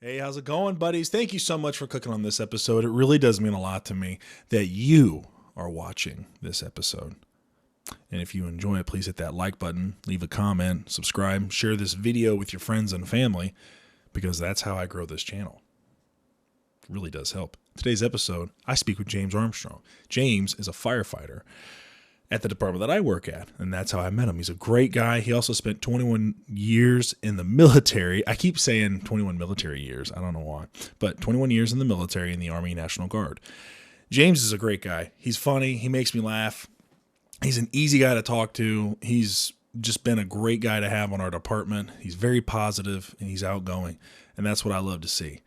Hey, how's it going, buddies? Thank you so much for clicking on this episode. It really does mean a lot to me that you are watching this episode. And if you enjoy it, please hit that like button, leave a comment, subscribe, share this video with your friends and family, because that's how I grow this channel. It really does help. Today's episode, I speak with James Armstrong. James is a firefighter at the department that I work at, and that's how I met him. He's a great guy. He also spent 21 years in the military. I keep saying 21 military years. I don't know why, but 21 years in the military in the Army National Guard. James is a great guy. He's funny. He makes me laugh. He's an easy guy to talk to. He's just been a great guy to have on our department. He's very positive and he's outgoing, and that's what I love to see.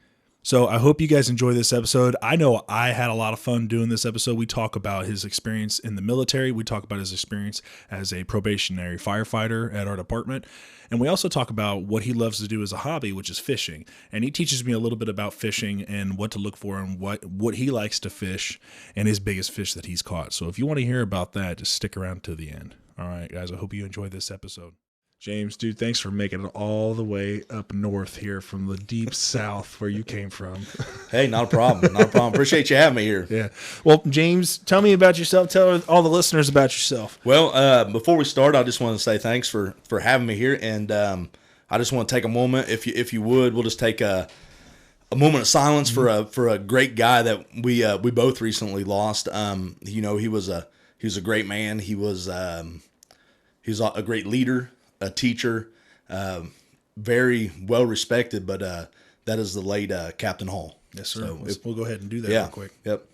So I hope you guys enjoy this episode. I know I had a lot of fun doing this episode. We talk about his experience in the military. We talk about his experience as a probationary firefighter at our department. And we also talk about what he loves to do as a hobby, which is fishing. And he teaches me a little bit about fishing and what to look for and what he likes to fish and his biggest fish that he's caught. So if you want to hear about that, just stick around to the end. All right, guys, I hope you enjoyed this episode. James, dude, thanks for making it all the way up north here from the deep south where you came from. Hey, not a problem. Not a problem. Appreciate you having me here. Yeah. Well, James, tell me about yourself. Tell all the listeners about yourself. Well, before we start, I just want to say thanks for having me here. And I just want to take a moment, if you would, we'll just take a moment of silence for a great guy that we both recently lost. He was a great man. He was a great leader, a teacher, very well respected, but that is the late Captain Hall. Yes, sir. So We'll go ahead and do that real quick. Yep.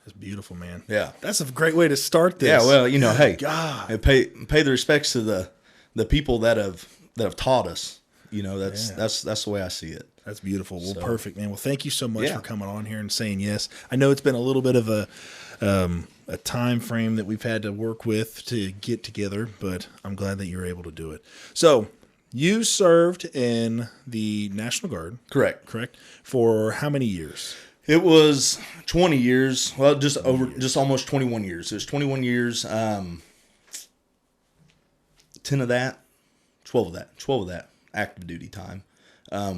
That's beautiful, man. Yeah. That's a great way to start this. Yeah, well, hey, God. pay the respects to the people that have taught us. That's the way I see it. That's beautiful. Well, So, perfect, man. Well, thank you so much Yeah. for coming on here and saying yes. I know it's been a little bit of a time frame that we've had to work with to get together, but I'm glad that you're able to do it. So you served in the National Guard, Correct. for how many years? It was 20 years. Well, just almost 21 years. It was 21 years. 10 of that, 12 of that active duty time.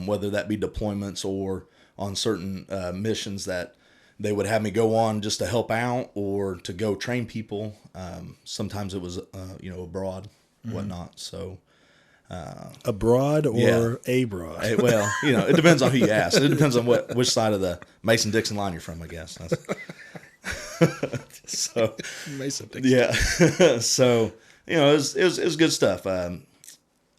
Whether that be deployments or on certain missions that they would have me go on just to help out or to go train people. Sometimes it was, abroad, whatnot. So Abroad or Yeah. abroad? Well, it depends on who you ask. It depends on which side of the Mason-Dixon line you're from, I guess. So Mason Dixon. yeah, so it was good stuff.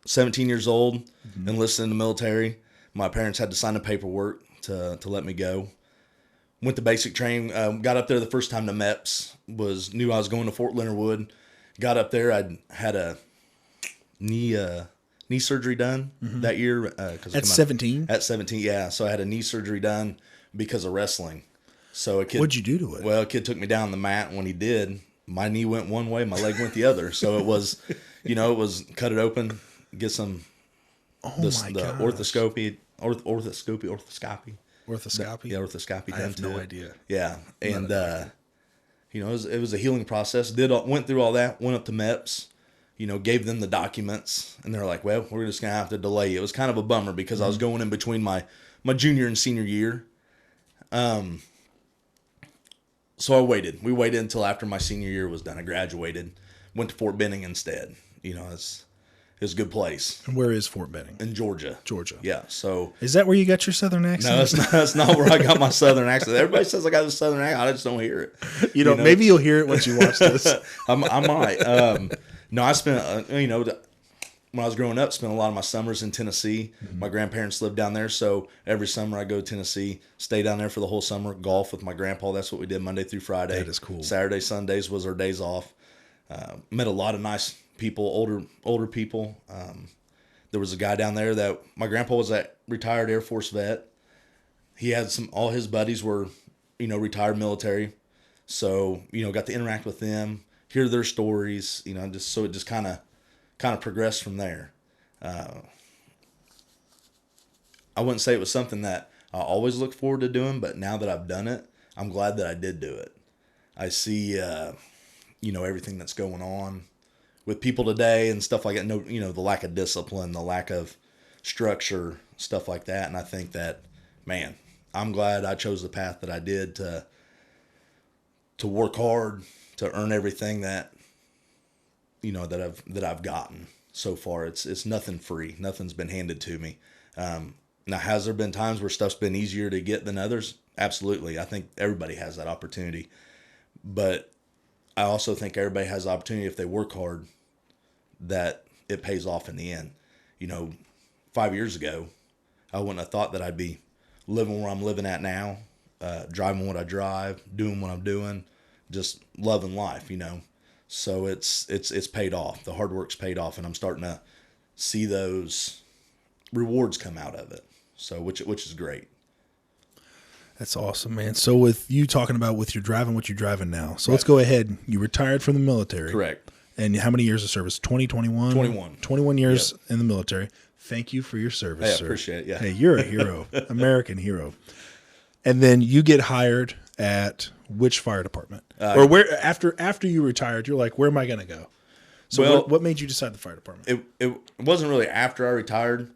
17 years old, enlisted in the military. My parents had to sign the paperwork to let me go. Went to basic training. Got up there the first time to MEPS. Knew I was going to Fort Leonard Wood. Got up there. I had a knee surgery done that year. At 17? At 17, yeah. So I had a knee surgery done because of wrestling. So a kid, What'd you do to it? Well, a kid took me down the mat. When he did, my knee went one way, my leg went the other. So it was, it was cut it open, get some the orthoscopy. Orthoscopy? Yeah, orthoscopy done. I have to no it. idea. Yeah, and it was a healing process. Went through all that. Went up to MEPS. Gave them the documents, and they're like, "Well, we're just gonna have to delay you." It was kind of a bummer because I was going in between my junior and senior year. So I waited. We waited until after my senior year was done. I graduated, went to Fort Benning instead. It's a good place And where is Fort Benning? in Georgia. Georgia. Yeah. So Is that where you got your Southern accent? no, that's not where I got my Southern accent. Everybody says I got a Southern accent. I just don't hear it. You know, maybe you'll hear it once you watch this. I might. No, I spent, when I was growing up, spent a lot of my summers in Tennessee. My grandparents lived down there, so every summer I go to Tennessee, stay down there for the whole summer, golf with my grandpa. That's what we did Monday through Friday. That is cool. Saturday, Sundays was our days off. Met a lot of nice people, older people. There was a guy down there that my grandpa was a retired Air Force vet. He had all his buddies were, retired military. So, got to interact with them, hear their stories, so it just kind of progressed from there. I wouldn't say it was something that I always look forward to doing, but now that I've done it, I'm glad that I did do it. I see, everything that's going on with people today and stuff like that. No, the lack of discipline, the lack of structure, stuff like that. And I think that, man, I'm glad I chose the path that I did to work hard, to earn everything that, that I've gotten so far. It's nothing free. Nothing's been handed to me. Now, has there been times where stuff's been easier to get than others? Absolutely. I think everybody has that opportunity. But I also think everybody has the opportunity, if they work hard, that it pays off in the end. 5 years ago, I wouldn't have thought that I'd be living where I'm living at now, driving what I drive, doing what I'm doing, just loving life, So it's paid off. The hard work's paid off, and I'm starting to see those rewards come out of it. So which is great. That's awesome, man. So with you talking about with your driving, what you're driving now. So let's go ahead. You retired from the military. Correct. And how many years of service? 21? 21. 21 years in the military. Thank you for your service, sir. I appreciate it. Yeah. Hey, you're a hero. American hero. And then you get hired at which fire department? Or where after you retired, you're like, where am I going to go? So what made you decide the fire department? It wasn't really after I retired.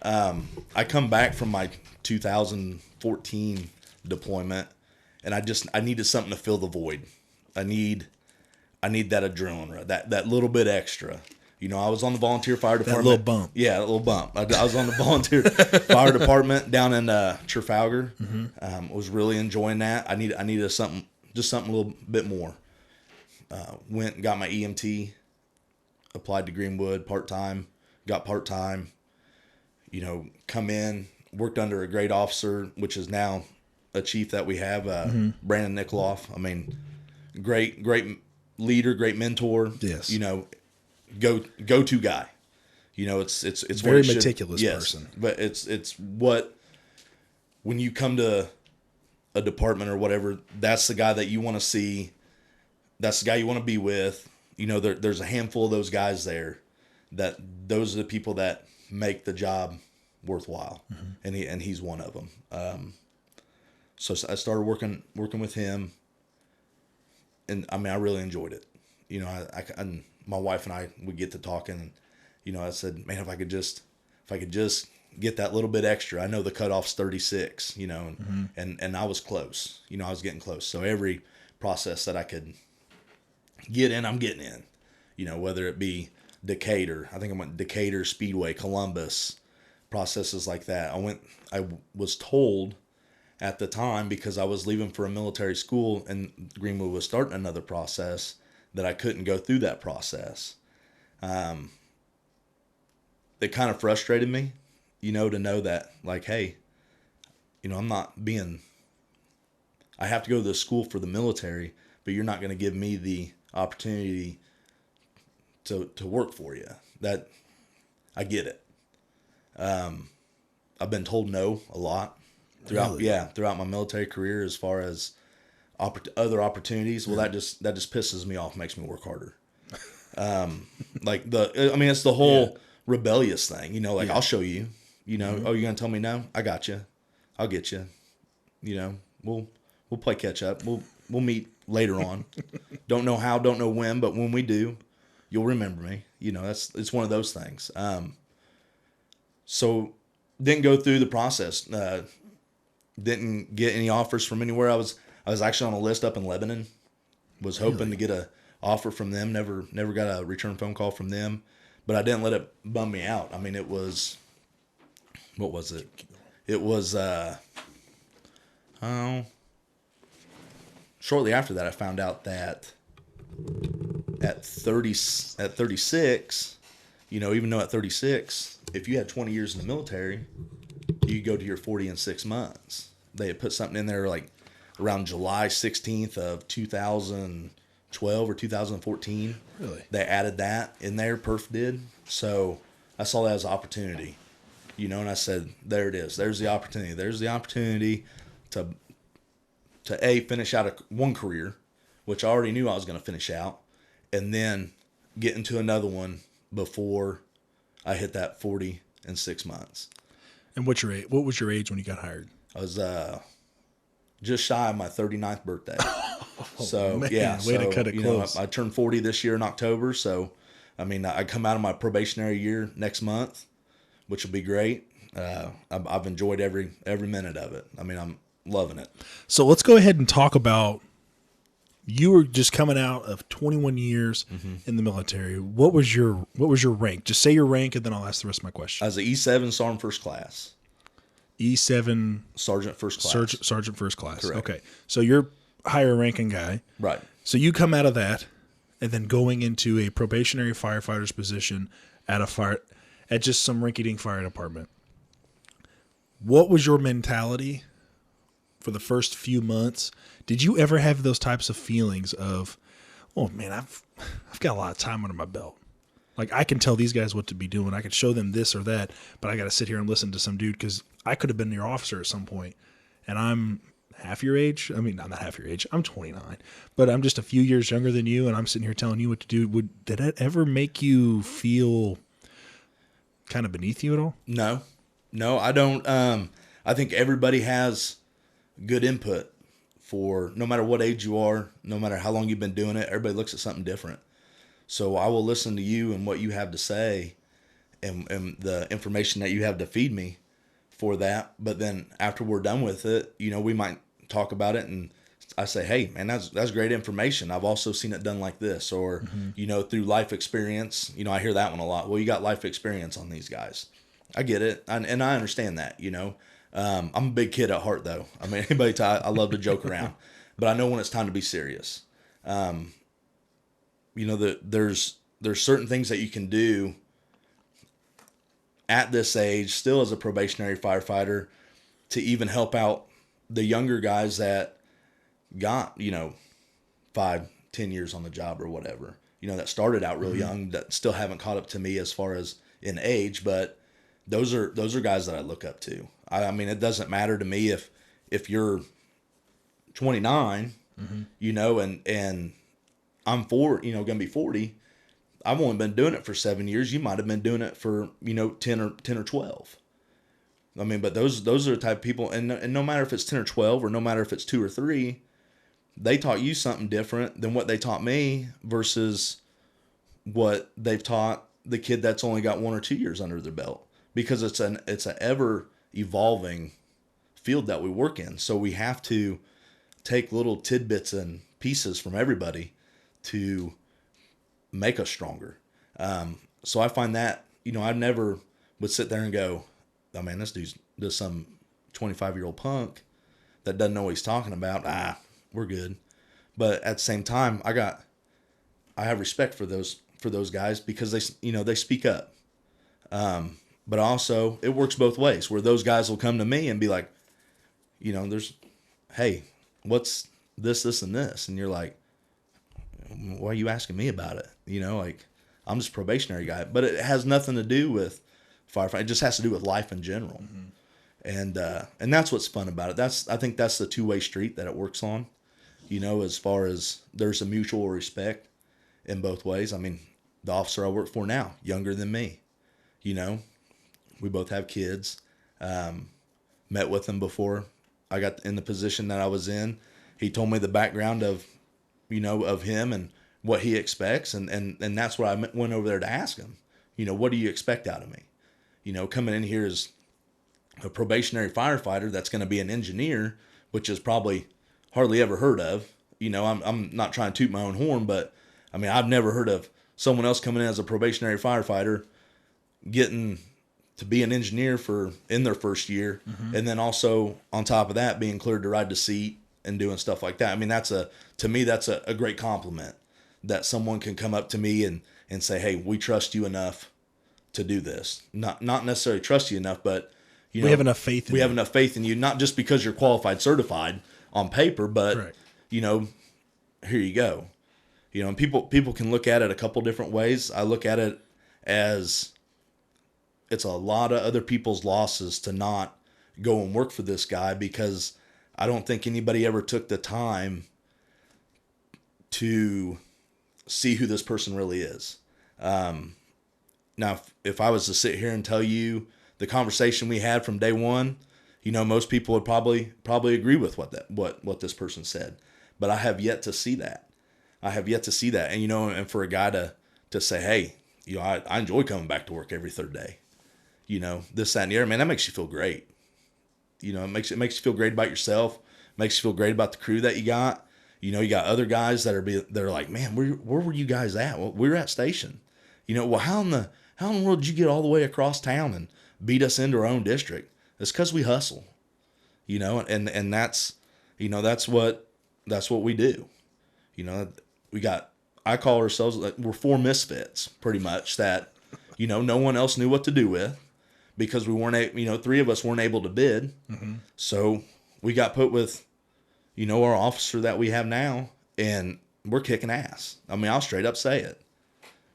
I come back from my 2014 deployment, and I needed something to fill the void. I need that adrenaline rush, that little bit extra. I was on the volunteer fire department. That little bump. Yeah, that little bump. I was on the volunteer fire department down in Trafalgar. Was really enjoying that. I needed something a little bit more. Went and got my EMT. Applied to Greenwood part-time. Got part-time. Come in, worked under a great officer, which is now a chief that we have, Brandon Nikoloff. I mean, great leader, great mentor. Yes. Go-to guy. It's very meticulous person. But it's what, when you come to a department or whatever, that's the guy that you want to see. That's the guy you want to be with. There's a handful of those guys there. Those are the people that make the job worthwhile, and he's one of them. So I started working with him, and I mean, I really enjoyed it. I my wife and I would get to talking, and I said, man, if I could just get that little bit extra. I know the cutoff's 36, and I was close. I was getting close. So every process that I could get in, I'm getting in. Whether it be Decatur, I think I went Decatur, Speedway, Columbus, processes like that. I was told at the time, because I was leaving for a military school and Greenwood was starting another process, that I couldn't go through that process. It kind of frustrated me, to know that, like, hey, I'm not being, I have to go to the school for the military, but you're not going to give me the opportunity to work for you. That, I get it. I've been told no a lot throughout my military career, as far as other opportunities. Well, that just pisses me off, makes me work harder. It's the whole rebellious thing, I'll show you, oh, you're going to tell me no? I got you. I'll get you. We'll play catch up. We'll meet later on. Don't know how, don't know when, but when we do, you'll remember me. It's one of those things. So didn't go through the process. Didn't get any offers from anywhere. I was actually on a list up in Lebanon. Was hoping to get a offer from them. Never got a return phone call from them. But I didn't let it bum me out. I mean, it was, what was it? It was shortly after that I found out that at 36, even though at 36, if you had 20 years in the military, you go to your 40 in 6 months. They had put something in there like around July 16th of 2012 or 2014. Really? They added that in there, Perf did. So I saw that as an opportunity, and I said, there it is. There's the opportunity. There's the opportunity to finish out one career, which I already knew I was going to finish out, and then get into another one before I hit that 40 in 6 months. And what was your age when you got hired? I was just shy of my 39th birthday. So man, yeah, way to so cut it you know, close. I turned 40 this year in October. So I mean, I come out of my probationary year next month, which will be great. I've enjoyed every minute of it. I mean, I'm loving it. So let's go ahead and talk about, you were just coming out of 21 years in the military. What was your rank? Just say your rank, and then I'll ask the rest of my question. I was an E7 Sergeant First Class. E7 Sergeant First Class. Sergeant First Class. Correct. Okay, so you're a higher ranking guy. Right. So you come out of that, and then going into a probationary firefighter's position at just some rinky-dink fire department. What was your mentality for the first few months? Did you ever have those types of feelings of, oh man, I've got a lot of time under my belt. Like, I can tell these guys what to be doing. I could show them this or that, but I got to sit here and listen to some dude, because I could have been your officer at some point, and I'm half your age. I mean, I'm not half your age. I'm 29, but I'm just a few years younger than you, and I'm sitting here telling you what to do. Did that ever make you feel kind of beneath you at all? No, I don't. I think everybody has good input for no matter what age you are, no matter how long you've been doing it. Everybody looks at something different. So I will listen to you and what you have to say, and the information that you have to feed me for that. But then after we're done with it, you know, we might talk about it, and I say, hey man, that's great information. I've also seen it done like this, or you know, through life experience. You know, I hear that one a lot. Well, you got life experience on these guys. I get it, and I understand that. You know, I'm a big kid at heart, though. I mean, I love to joke around, but I know when it's time to be serious. You know, there's certain things that you can do at this age, still as a probationary firefighter, to even help out the younger guys that got, you know, 5-10 years on the job or whatever. You know, that started out real young, that still haven't caught up to me as far as in age, but those are guys that I look up to. I mean, it doesn't matter to me if you're 29, you know, and I'm going to be 40. I've only been doing it for 7 years. You might have been doing it for, you know, 10 or 12. I mean, but those are the type of people, and no matter if it's 10 or 12, or no matter if it's 2 or 3, they taught you something different than what they taught me versus what they've taught the kid that's only got 1 or 2 years under their belt, because it's an ever evolving field that we work in. So we have to take little tidbits and pieces from everybody to make us stronger. So I find that, you know, I never would sit there and go, oh man, this dude's just some 25-year-old punk that doesn't know what he's talking about. We're good. But at the same time, I have respect for those guys, because they speak up. But also it works both ways, where those guys will come to me and be like, you know, hey, what's this, and this? And you're like, why are you asking me about it? You know, like, I'm just a probationary guy, but it has nothing to do with firefighting. It just has to do with life in general. And that's what's fun about it. I think that's the two-way street that it works on, you know, as far as there's a mutual respect in both ways. I mean, the officer I work for now, younger than me, you know, we both have kids, met with him before I got in the position that I was in. He told me the background of him and what he expects. And that's what I went over there to ask him, you know, what do you expect out of me? You know, coming in here as a probationary firefighter that's going to be an engineer, which is probably hardly ever heard of. You know, I'm not trying to toot my own horn, but I mean, I've never heard of someone else coming in as a probationary firefighter getting to be an engineer in their first year. And then also on top of that, being cleared to ride the seat and doing stuff like that. I mean, to me, that's a great compliment, that someone can come up to me and say, hey, we trust you enough to do this. Not necessarily trust you enough, but we have enough faith in you. We have enough faith in you, not just because you're qualified, certified on paper, but Correct. You know, here you go. You know, and people can look at it a couple different ways. I look at it as it's a lot of other people's losses to not go and work for this guy, because I don't think anybody ever took the time to see who this person really is. Now, if I was to sit here and tell you the conversation we had from day one, Most people would probably agree with what this person said, but I have yet to see that. And and for a guy to say, hey, I enjoy coming back to work every third day. This, that, and the other, man, that makes you feel great. It makes you feel great about yourself. Makes you feel great about the crew that you got. You got other guys that are like, man, where were you guys at? Well, we were at station. Well, how in the world did you get all the way across town and beat us into our own district? It's because we hustle. And that's what we do. I call ourselves, we're four misfits pretty much that, no one else knew what to do with because we weren't, three of us weren't able to bid. Mm-hmm. So we got put with, our officer that we have now, and we're kicking ass. I mean, I'll straight up say it,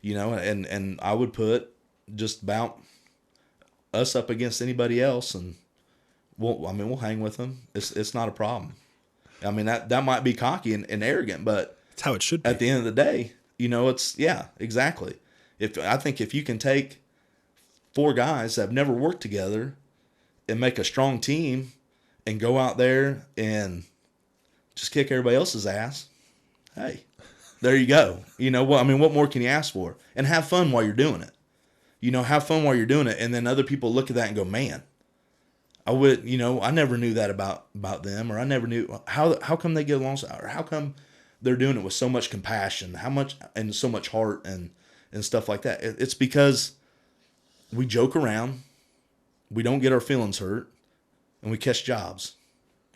and I would put just about us up against anybody else, and we'll hang with them. It's not a problem. I mean, that might be cocky and arrogant, but it's how it should be. At the end of the day, yeah, exactly. I think if you can take four guys that have never worked together and make a strong team and go out there and just kick everybody else's ass, hey, there you go. What more can you ask for? And have fun while you're doing it. Have fun while you're doing it, and then other people look at that and go, man, I never knew that about them, or I never knew how come they get along, or how come they're doing it with so much compassion, and so much heart and stuff like that. It's because we joke around, we don't get our feelings hurt, and we catch jobs,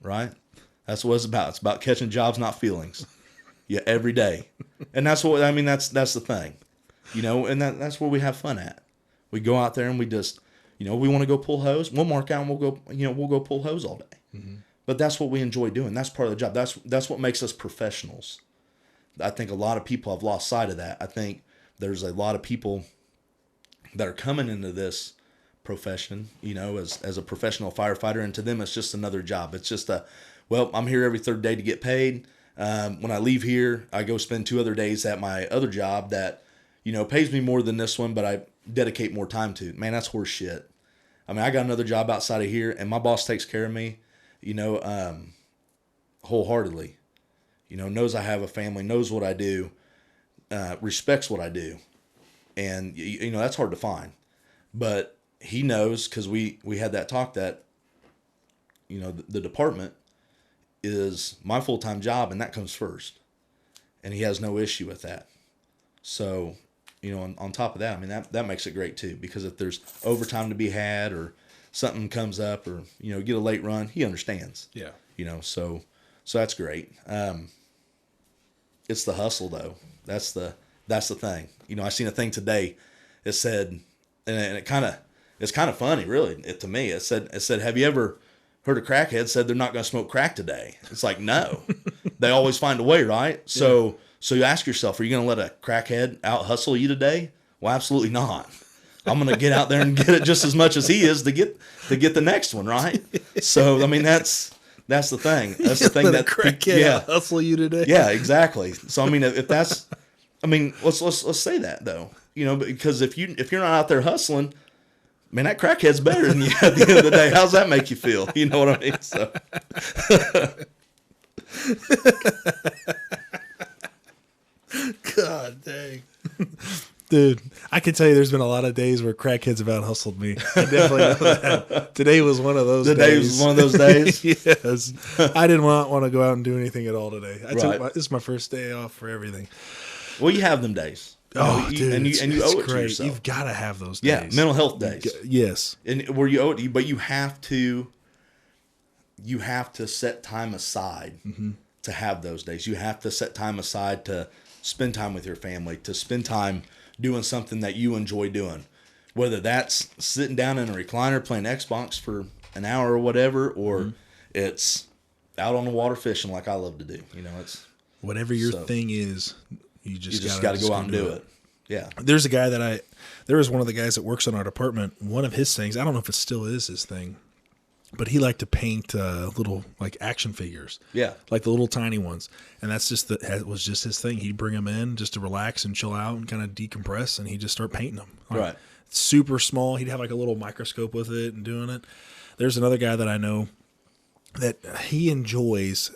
right? That's what it's about. It's about catching jobs, not feelings. Yeah, every day. And that's the thing. And that's where we have fun at. We go out there and we just, we want to go pull hose. We'll mark out and we'll go pull hose all day. Mm-hmm. But that's what we enjoy doing. That's part of the job. That's what makes us professionals. I think a lot of people have lost sight of that. I think there's a lot of people that are coming into this profession, as a professional firefighter, and to them it's just another job. It's just I'm here every third day to get paid. When I leave here, I go spend 2 other days at my other job that, pays me more than this one, but I dedicate more time to. Man, that's horse shit. I mean, I got another job outside of here, and my boss takes care of me, wholeheartedly. Knows I have a family, knows what I do, respects what I do. And, that's hard to find. But he knows, because we had that talk, that, the department is my full-time job, and that comes first. And he has no issue with that. So, on top of that, I mean, that makes it great too, because if there's overtime to be had or something comes up or, get a late run, he understands. Yeah. So that's great. It's the hustle though. That's the thing. I seen a thing today. It said, and it's kind of funny, really, to me. It said, have you ever heard a crackhead said they're not going to smoke crack today? It's like, no, they always find a way, right? So you ask yourself, are you going to let a crackhead out hustle you today? Well, absolutely not. I'm going to get out there and get it just as much as he is to get the next one, right? So, I mean, that's the thing. That's the thing that crackhead hustle you today. Yeah, exactly. So, I mean, if that's, I mean, let's say that though, because if you're not out there hustling, man, that crackhead's better than you at the end of the day. How's that make you feel? You know what I mean? So. God dang. Dude, I can tell you there's been a lot of days where crackheads have out-hustled me. I definitely know that. Today was one of those days. Today was one of those days? Yes. I did not want to go out and do anything at all today. This is my first day off for everything. Well, you have them days. Dude, and you owe it great. to yourself. You've got to have those days. Yeah, mental health days. Yes. And where you owe it to you, but you have to set time aside to have those days. You have to set time aside to spend time with your family, to spend time doing something that you enjoy doing. Whether that's sitting down in a recliner playing Xbox for an hour or whatever, or it's out on the water fishing like I love to do. It's whatever your thing is. You just got to go out and do it. Yeah. There's a guy there was one of the guys that works in our department. One of his things, I don't know if it still is his thing, but he liked to paint little like action figures. Yeah. Like the little tiny ones. And that's was just his thing. He'd bring them in just to relax and chill out and kind of decompress, and he'd just start painting them. Right. Super small. He'd have like a little microscope with it and doing it. There's another guy that I know that he enjoys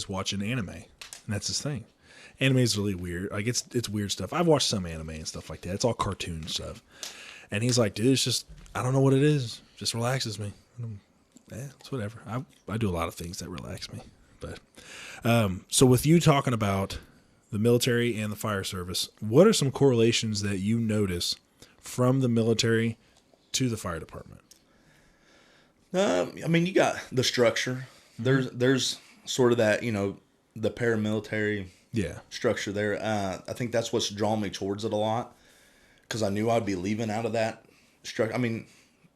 watching anime, and that's his thing. Anime is really weird. Like it's weird stuff. I've watched some anime and stuff like that. It's all cartoon stuff. And he's like, dude, it's just, I don't know what it is. It just relaxes me. It's whatever. I do a lot of things that relax me. But so with you talking about the military and the fire service, what are some correlations that you notice from the military to the fire department? I mean, you got the structure. There's sort of that, the paramilitary structure there. I think that's what's drawn me towards it a lot, because I knew I'd be leaving out of that structure. I mean,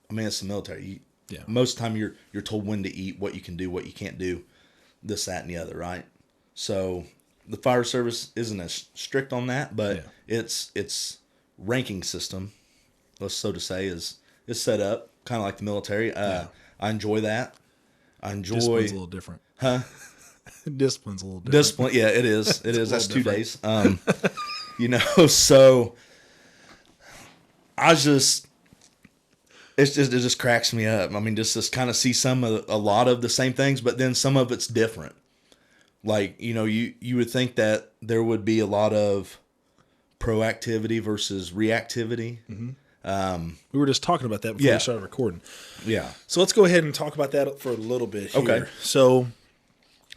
it's the military. Most of the time you're told when to eat, what you can do, what you can't do, this, that, and the other, right? So the fire service isn't as strict on that, but its ranking system, let's so to say, is set up kind of like the military. I enjoy that. Discipline's a little different. Huh? Discipline's a little different. Discipline, yeah, it is. It is. That's 2 days. So it just cracks me up. I mean, just kind of see a lot of the same things, but then some of it's different. Like, you would think that there would be a lot of proactivity versus reactivity. Mm-hmm. We were just talking about that before we started recording. Yeah. So let's go ahead and talk about that for a little bit here. Okay. So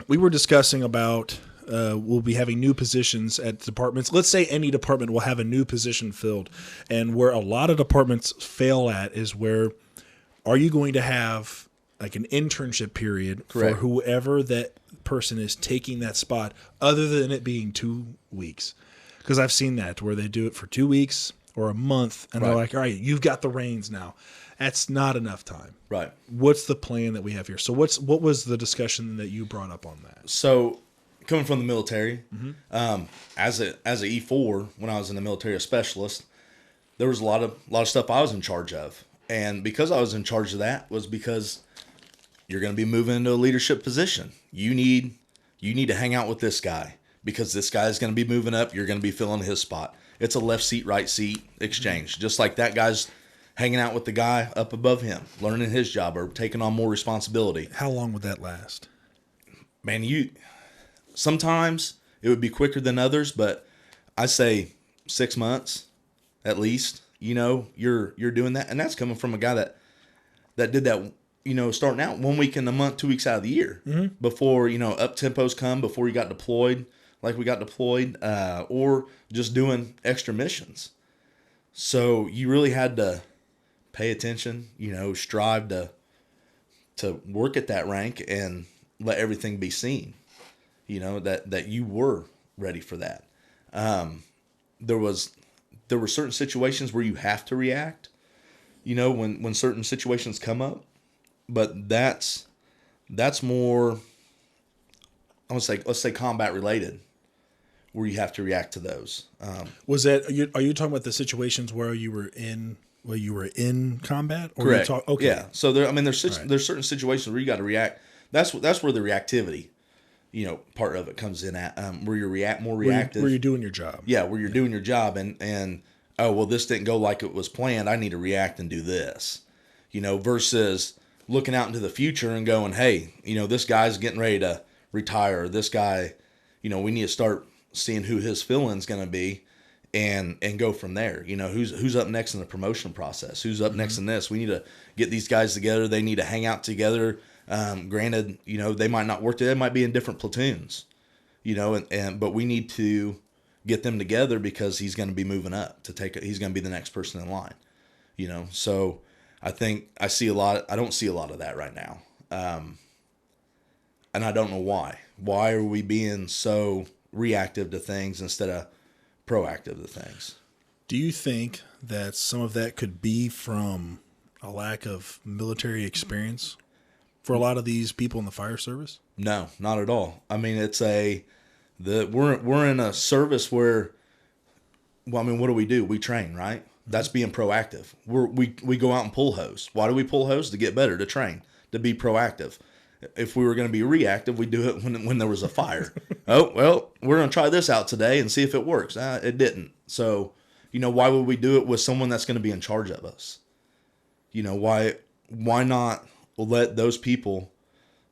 we were discussing about we'll be having new positions at departments. Let's say any department will have a new position filled. And where a lot of departments fail at is where are you going to have like an internship period for whoever that person is taking that spot, other than it being 2 weeks? Because I've seen that where they do it for 2 weeks or a month, and they're like, all right, you've got the reins now. That's not enough time. Right. What's the plan that we have here? So what was the discussion that you brought up on that? So coming from the military, as a E4, when I was in the military, a specialist, there was a lot of stuff I was in charge of. And because I was in charge of that was because you're going to be moving into a leadership position. You need to hang out with this guy, because this guy is going to be moving up. You're going to be filling his spot. It's a left seat, right seat exchange. Just like that guy's hanging out with the guy up above him, learning his job or taking on more responsibility. How long would that last? Man, sometimes it would be quicker than others, but I say 6 months at least. You're doing that, and that's coming from a guy that did that. Starting out 1 week in the month, 2 weeks out of the year, before up tempos come, before you got deployed, like we got deployed, or just doing extra missions. So you really had to pay attention, strive to work at that rank and let everything be seen, that you were ready for that. There were certain situations where you have to react, when certain situations come up, but that's more, let's say combat related, where you have to react to those. Are you talking about the situations where you were in combat? Or correct. Okay. Yeah. So there's certain situations where you got to react. That's where the reactivity, part of it comes in at, where you're more reactive. Where you're doing your job. Yeah, where you're doing your job, and oh, well, this didn't go like it was planned. I need to react and do this, versus looking out into the future and going, hey, this guy's getting ready to retire. This guy, we need to start seeing who his fill-in's going to be, and go from there. Who's up next in the promotion process? Who's up next in this? We need to get these guys together. They need to hang out together. Granted, they might not work together. They might be in different platoons, but we need to get them together because he's going to be moving up he's going to be the next person in line, so I think I don't see a lot of that right now. And I don't know why. Why are we being so reactive to things instead of proactive to things? Do you think that some of that could be from a lack of military experience for a lot of these people in the fire service? No, not at all. I mean, we're in a service where, what do? We train, right? That's being proactive. We go out and pull hose. Why do we pull hose? To get better, to train, to be proactive. If we were going to be reactive, we'd do it when there was a fire. Oh, well, we're going to try this out today and see if it works. It didn't. So, why would we do it with someone that's going to be in charge of us? Why not let those people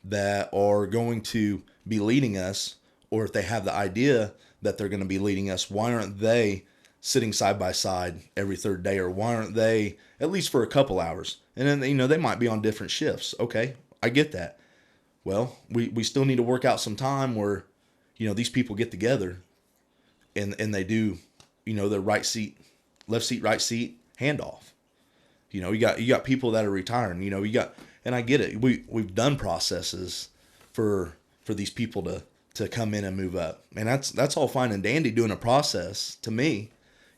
that are going to be leading us, or if they have the idea that they're going to be leading us, why aren't they sitting side by side every third day? Or why aren't they at least for a couple hours? And then, they might be on different shifts. Okay, I get that. Well, we still need to work out some time where, these people get together and they do, the right seat, left seat, right seat handoff. You got people that are retiring, and I get it. We've done processes for these people to come in and move up. And that's all fine and dandy doing a process to me.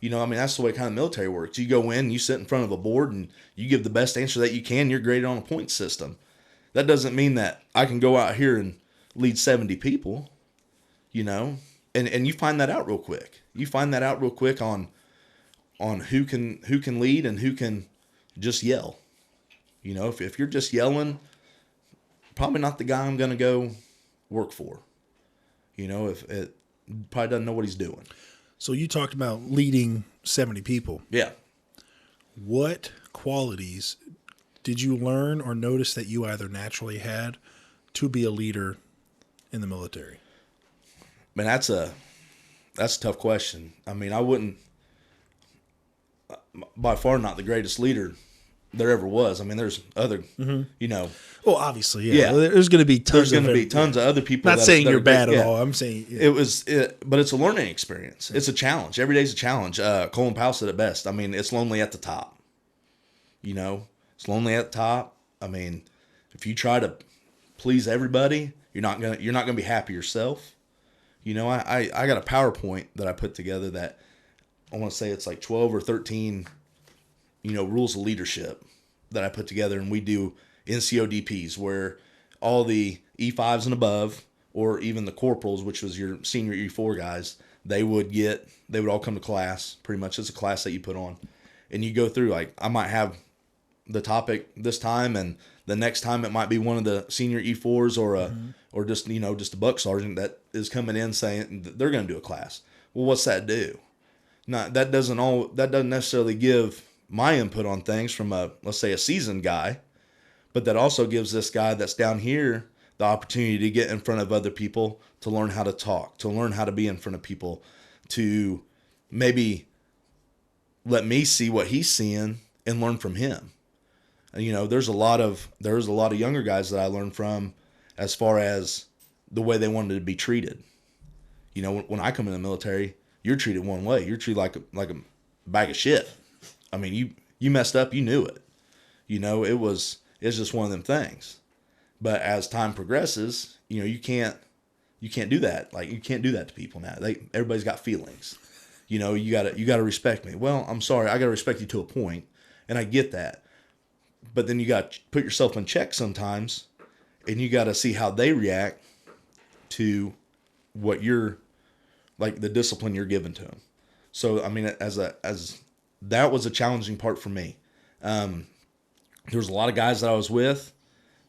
That's the way kind of military works. You go in, you sit in front of a board and you give the best answer that you can. You're graded on a point system. That doesn't mean that I can go out here and lead 70 people, and you find that out real quick. You find that out real quick on who can lead and who can just yell. If you're just yelling, probably not the guy I'm going to go work for. If it probably doesn't know what he's doing. So you talked about leading 70 people. Yeah. What qualities did you learn or notice that you either naturally had to be a leader in the military? Man, that's a tough question. I wouldn't, by far not the greatest leader there ever was. There's other, Well, obviously, yeah. There's going to be tons. There's going to be tons of other people. Not saying you're bad at all. I'm saying but it's a learning experience. It's a challenge. Every day's a challenge. Colin Powell said it best. It's lonely at the top. It's lonely at the top. If you try to please everybody, you're not gonna be happy yourself. I got a PowerPoint that I put together that I want to say it's like 12 or 13, rules of leadership that I put together, and we do NCODPs where all the E5s and above, or even the corporals, which was your senior E4 guys, they would all come to class. Pretty much it's a class that you put on, and you go through, like, I might have the topic this time, and the next time it might be one of the senior E4s or just a buck sergeant that is coming in saying that they're going to do a class. Well, what's that do? That doesn't necessarily give my input on things from let's say a seasoned guy, but that also gives this guy that's down here the opportunity to get in front of other people, to learn how to talk, to learn how to be in front of people, to maybe let me see what he's seeing and learn from him. There's a lot of younger guys that I learned from as far as the way they wanted to be treated. When I come in the military, you're treated one way. You're treated like a bag of shit. You messed up, you knew it. It's just one of them things. But as time progresses, you can't do that. Like, you can't do that to people now. Everybody's got feelings. You gotta respect me. Well, I'm sorry, I gotta respect you to a point, and I get that. But then you got to put yourself in check sometimes, and you got to see how they react to what you're, like, the discipline you're giving to them. So, as that was a challenging part for me. There was a lot of guys that I was with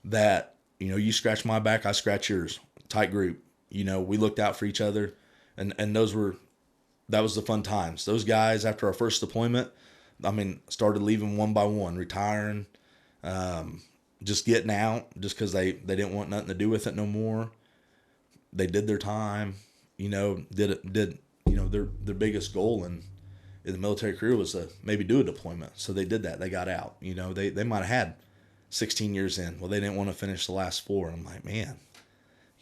that, you scratch my back, I scratch yours. Tight group. We looked out for each other, and that was the fun times. Those guys, after our first deployment, started leaving one by one, retiring, just getting out, just because they didn't want nothing to do with it no more. They did their time, their biggest goal in the military career was to maybe do a deployment. So they did that. They got out. They might have had 16 years in. Well, they didn't want to finish the last 4. I'm like, man,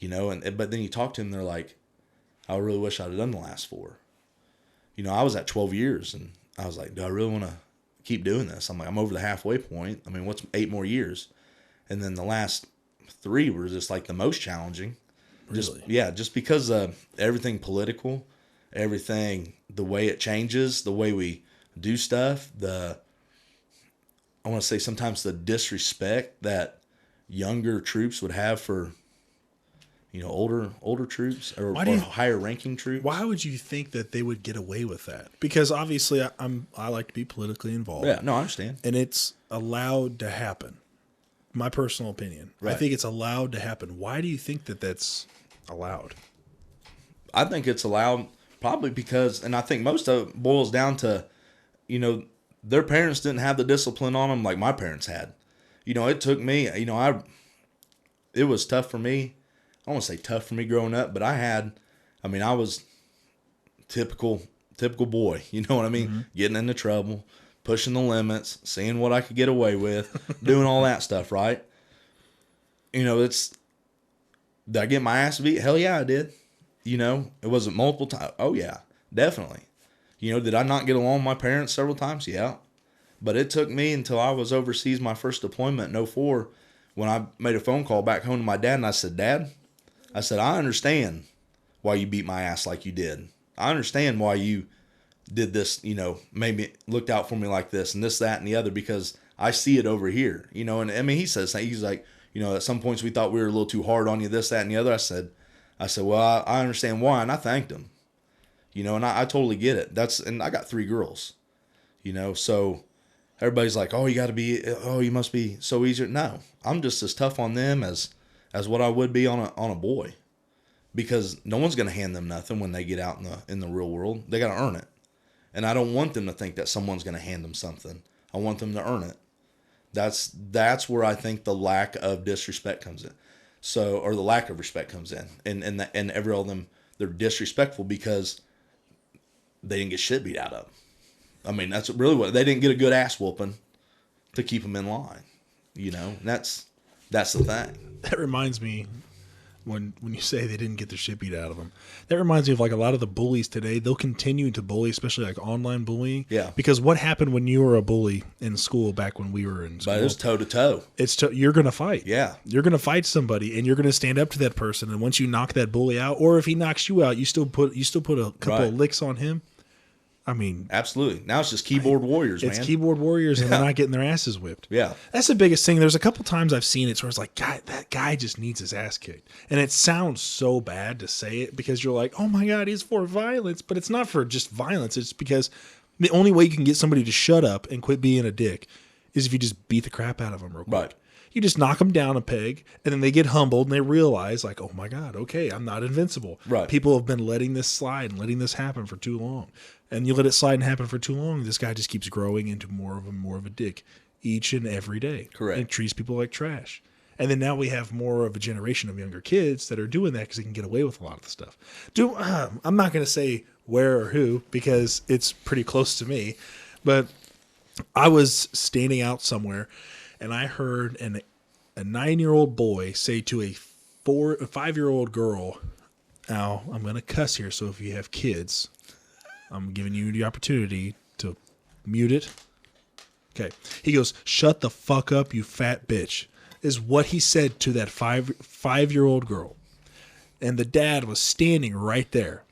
but then you talk to them, they're like, I really wish I'd have done the last 4. I was at 12 years, and I was like, do I really want to keep doing this? I'm like, I'm over the halfway point. What's 8 more years? And then the last 3 were just like the most challenging. Really? Just because everything political, everything, the way it changes, the way we do stuff, I want to say sometimes the disrespect that younger troops would have for, older troops or higher ranking troops. Why would you think that they would get away with that? Because obviously I like to be politically involved. Yeah, no, I understand. And it's allowed to happen. My personal opinion. Right. I think it's allowed to happen. Why do you think that that's allowed? I think it's allowed probably because, and I think most of it boils down to, their parents didn't have the discipline on them like my parents had. it took me, it was tough for me. I don't want to say tough for me growing up, but I was typical boy. You know what I mean? Mm-hmm. Getting into trouble, pushing the limits, seeing what I could get away with, doing all that stuff, right? Did I get my ass beat? Hell yeah, I did. It wasn't multiple times. Oh yeah, definitely. Did I not get along with my parents several times? Yeah. But it took me until I was overseas my first deployment in 2004 when I made a phone call back home to my dad, and I said, Dad, I understand why you beat my ass like you did. I understand why you did this, maybe looked out for me like this and this, that, and the other, because I see it over here, and I mean, he says, he's like, at some points we thought we were a little too hard on you, this, that, and the other. I said, well, I understand why. And I thanked him, and I totally get it. And I got 3 girls, so everybody's like, you must be so easy. No, I'm just as tough on them as what I would be on a boy, because no one's going to hand them nothing when they get out in the real world. They got to earn it. And I don't want them to think that someone's going to hand them something. I want them to earn it. That's where I think the lack of disrespect comes in. Or the lack of respect comes in. And every all of them, they're disrespectful because they didn't get shit beat out of them. I mean, that's really what, they didn't get a good ass whooping to keep them in line. And that's the thing. That reminds me, when you say they didn't get their shit beat out of them, that reminds me of like a lot of the bullies today. They'll continue to bully, especially like online bullying. Yeah. Because what happened when you were a bully in school back when we were in school? But it was toe to toe. You're going to fight. Yeah. You're going to fight somebody, and you're going to stand up to that person. And once you knock that bully out, or if he knocks you out, you still put a couple of licks on him. I mean, absolutely. Now it's just keyboard warriors, man. It's keyboard warriors, and they're not getting their asses whipped. Yeah. That's the biggest thing. There's a couple times I've seen it where it's like, God, that guy just needs his ass kicked. And it sounds so bad to say it because you're like, oh my God, he's for violence. But it's not for just violence. It's because the only way you can get somebody to shut up and quit being a dick is if you just beat the crap out of them real quick. Right. You just knock them down a peg, and then they get humbled, and they realize, like, oh, my God, okay, I'm not invincible. Right. People have been letting this slide and letting this happen for too long. And you let it slide and happen for too long, this guy just keeps growing into more of a dick each and every day. Correct. And treats people like trash. And then now we have more of a generation of younger kids that are doing that because they can get away with a lot of the stuff. I'm not going to say where or who because it's pretty close to me, but I was standing out somewhere, and I heard a 9-year-old boy say to a 5-year-old girl, now I'm going to cuss here, so if you have kids, I'm giving you the opportunity to mute it. Okay. He goes, shut the fuck up, you fat bitch, is what he said to that 5-year-old girl. And the dad was standing right there.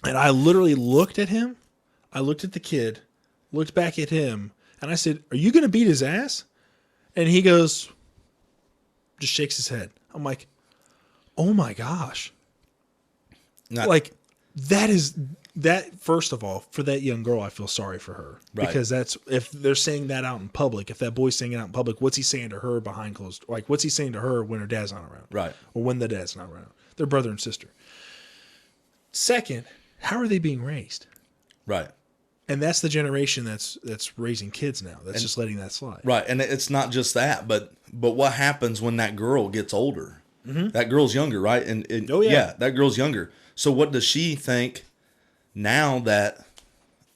And I literally looked at him. I looked at the kid, looked back at him, and I said, are you going to beat his ass? And he goes, just shakes his head. I'm like, oh my gosh. Like, that, first of all, for that young girl, I feel sorry for her. Right. Because if they're saying that out in public, if that boy's saying it out in public, what's he saying to her behind closed? Like, what's he saying to her when her dad's not around? Right. Or when the dad's not around? They're brother and sister. Second, how are they being raised? Right. And that's the generation that's raising kids now. That's just letting that slide. Right. And it's not just that, but what happens when that girl gets older? Mm-hmm. That girl's younger, right? And that girl's younger. So what does she think now that,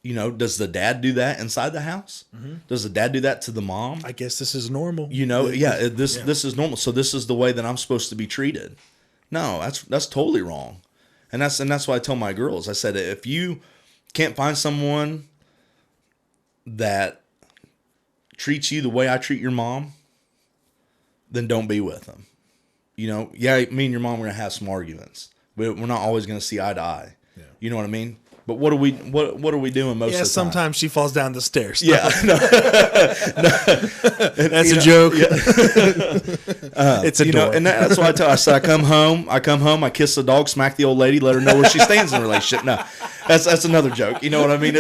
does the dad do that inside the house? Mm-hmm. Does the dad do that to the mom? I guess this is normal. This is normal. So this is the way that I'm supposed to be treated. No, that's totally wrong. And that's why I tell my girls. I said, if you can't find someone that treats you the way I treat your mom, then don't be with them. Me and your mom are going to have some arguments. We're not always going to see eye to eye. Yeah. You know what I mean? But what are we doing most of the time? Yeah, sometimes she falls down the stairs. Yeah. That's a joke. Yeah. It's a door. And that's why I said I come home, I kiss the dog, smack the old lady, let her know where she stands in the relationship. No, that's another joke. You know what I mean?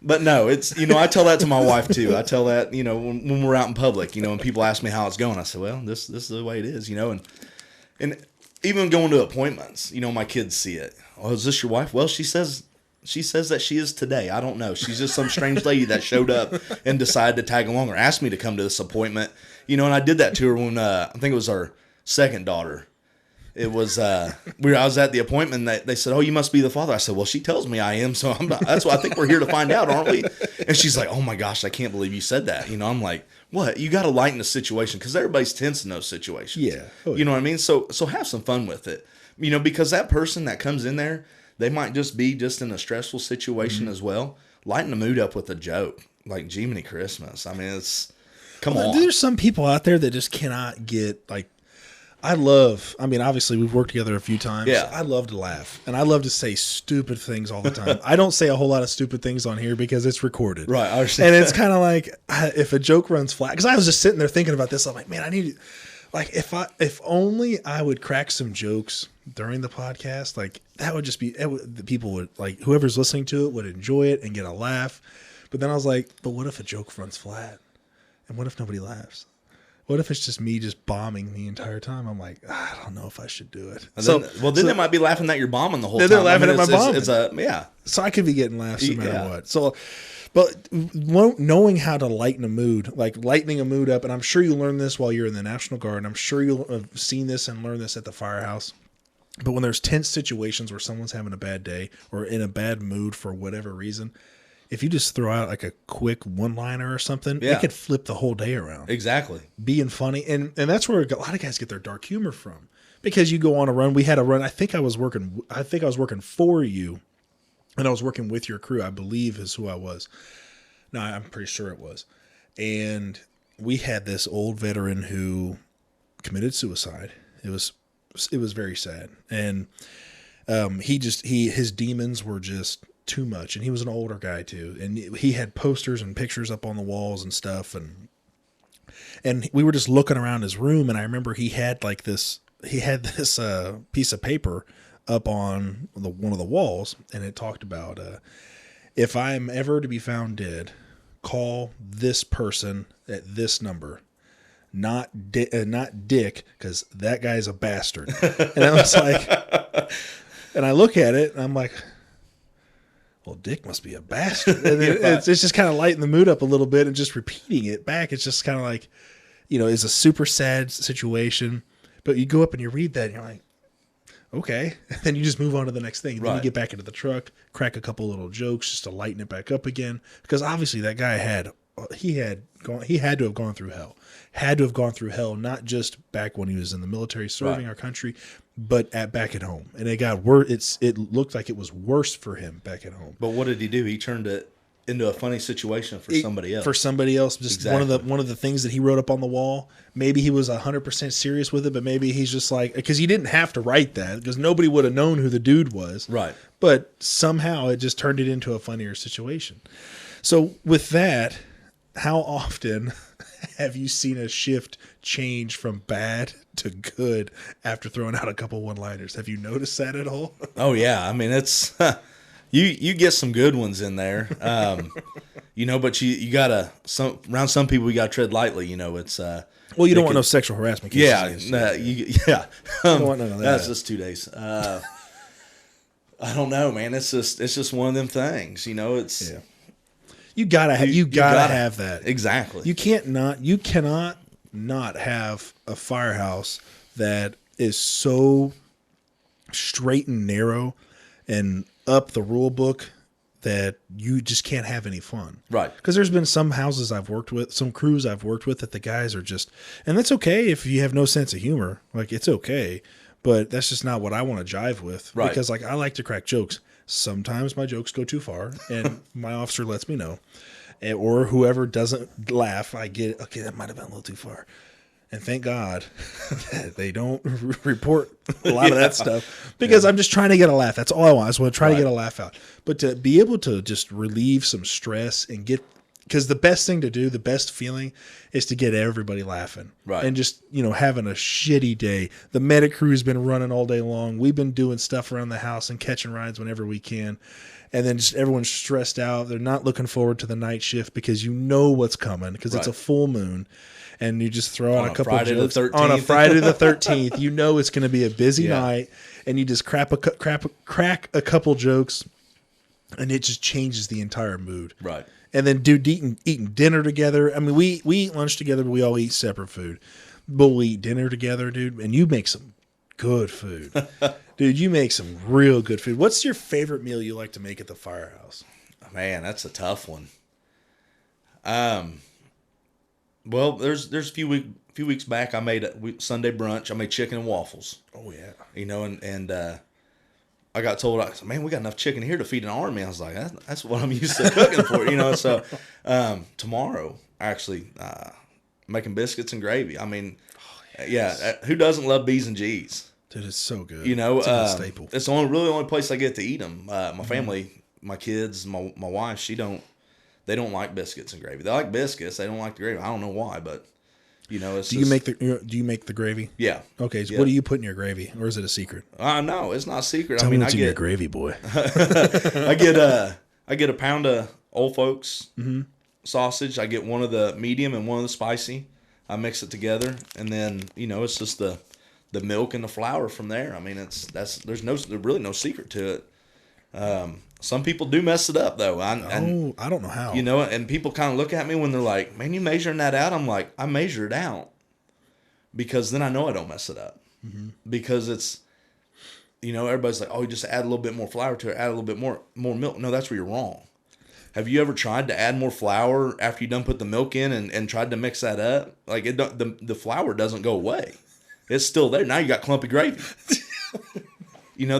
But no, I tell that to my wife too. I tell that, when we're out in public, when people ask me how it's going, I say, well, this is the way it is, and even going to appointments, my kids see it. Oh, is this your wife? Well, she says She says that she is today. I don't know. She's just some strange lady that showed up and decided to tag along or asked me to come to this appointment. You know, and I did that to her when I think it was our second daughter. It was I was at the appointment. And they said, "Oh, you must be the father." I said, "Well, she tells me I am, so I'm not." That's why I think we're here to find out, aren't we? And she's like, "Oh my gosh, I can't believe you said that." You know, I'm like, "What? You got to lighten the situation because everybody's tense in those situations." Yeah. Oh, yeah. You know what I mean? So have some fun with it. You know, because that person that comes in there, they might just be just in a stressful situation as well. Lighten the mood up with a joke. Like, Jiminy Christmas. I mean, it's, come on. There's some people out there that just cannot get, like, obviously we've worked together a few times. Yeah. I love to laugh. And I love to say stupid things all the time. I don't say a whole lot of stupid things on here because it's recorded. Right. I understand. And it's kind of like, if a joke runs flat, because I was just sitting there thinking about this. I'm like, man, I need, like, if only I would crack some jokes during the podcast, like, that would just be, the people would, like, whoever's listening to it would enjoy it and get a laugh. But then I was like, but what if a joke runs flat? And what if nobody laughs? What if it's just me just bombing the entire time? I'm like, I don't know if I should do it. Then they might be laughing that you're bombing the whole time. They're laughing at my bombing. Yeah. So I could be getting laughs no matter what. So, but knowing how to lighten a mood, like lightening a mood up, and I'm sure you learn this while you're in the National Guard, and I'm sure you'll have seen this and learned this at the firehouse. But when there's tense situations where someone's having a bad day or in a bad mood for whatever reason, if you just throw out like a quick one-liner or something, it could flip the whole day around. Exactly. Being funny. And that's where a lot of guys get their dark humor from. Because you go on a run. We had a run. I think I was working for you, and I was working with your crew, I believe is who I was. No, I'm pretty sure it was. And we had this old veteran who committed suicide. It was very sad. And his demons were just too much. And he was an older guy too. And he had posters and pictures up on the walls and stuff. And we were just looking around his room. And I remember he had this piece of paper up on one of the walls. And it talked about, if I am ever to be found dead, call this person at this number. Not Dick, because that guy's a bastard. And I was like, and I look at it and I'm like, well, Dick must be a bastard. And it's just kind of lighting the mood up a little bit and just repeating it back. It's just kind of like, it's a super sad situation, but you go up and you read that and you're like, okay. And then you just move on to the next thing. And then you get back into the truck, crack a couple little jokes just to lighten it back up again. Because obviously that guy had to have gone through hell. Had to have gone through hell, not just back when he was in the military serving our country, but back at home. And it got worse. It looked like it was worse for him back at home. But what did he do? He turned it into a funny situation for somebody else. For somebody else. Just one of the things that he wrote up on the wall. Maybe he was 100% serious with it, but maybe he's just like, because he didn't have to write that, because nobody would have known who the dude was. Right. But somehow it just turned it into a funnier situation. So with that, how often have you seen a shift change from bad to good after throwing out a couple one-liners? Have you noticed that at all? Oh yeah, I mean it's you get some good ones in there, but you gotta around some people you gotta tread lightly. It's well, you don't want no sexual harassment cases. You don't want none of that. That's just 2 days. I don't know, man. It's just one of them things. It's. Yeah. You gotta have that. Exactly. You cannot not have a firehouse that is so straight and narrow and up the rule book that you just can't have any fun. Right. Because there's been some houses I've worked with, some crews I've worked with that the guys are just, and that's okay if you have no sense of humor. Like, it's okay, but that's just not what I want to jive with. Right. Because I like to crack jokes. Sometimes my jokes go too far, and my officer lets me know. Or whoever doesn't laugh, I get, okay, that might have been a little too far. And thank God that they don't report a lot of that stuff, because I'm just trying to get a laugh. That's all I want. I just want to try to get a laugh out. But to be able to just relieve some stress and get, because the best thing to do, the best feeling is to get everybody laughing. Right. And just, having a shitty day. The medic crew's been running all day long. We've been doing stuff around the house and catching rides whenever we can. And then just everyone's stressed out. They're not looking forward to the night shift because you know what's coming, because it's a full moon. And you just throw out a couple of jokes on a Friday the 13th. You know it's going to be a busy night, and you just crack a couple jokes. and it just changes the entire mood. Right. And then, dude, eating dinner together. I mean, we eat lunch together, but we all eat separate food. But we eat dinner together, dude, and you make some good food. Dude, you make some real good food. What's your favorite meal you like to make at the firehouse? Man, that's a tough one. Well, there's a few weeks back, I made Sunday brunch. I made chicken and waffles. Oh, yeah. You know, and I got told, I said, man, we got enough chicken here to feed an army. I was like, that's what I'm used to cooking for, you know. So tomorrow, actually, making biscuits and gravy. I mean, yeah, who doesn't love B's and G's? Dude, it's so good. You know, it's a good staple. It's the only place I get to eat them. My family, my kids, my wife, they don't like biscuits and gravy. They like biscuits. They don't like the gravy. I don't know why, but you know, do you make the gravy? Yeah. Okay. So yeah. what do you put in your gravy, or is it a secret? No, it's not a secret. Tell me what's in your gravy, boy. I get a pound of Old Folks sausage. I get one of the medium and one of the spicy. I mix it together, and then you know it's just the milk and the flour from there. I mean, there's really no secret to it. Some people do mess it up though. I don't know how. You know, and people kind of look at me when they're like, "Man, you measuring that out?" I'm like, "I measure it out because then I know I don't mess it up because it's." You know, everybody's like, "Oh, you just add a little bit more flour to it, add a little bit more milk." No, that's where you're wrong. Have you ever tried to add more flour after you done put the milk in and tried to mix that up? Like the flour doesn't go away; it's still there. Now you got clumpy gravy. You know,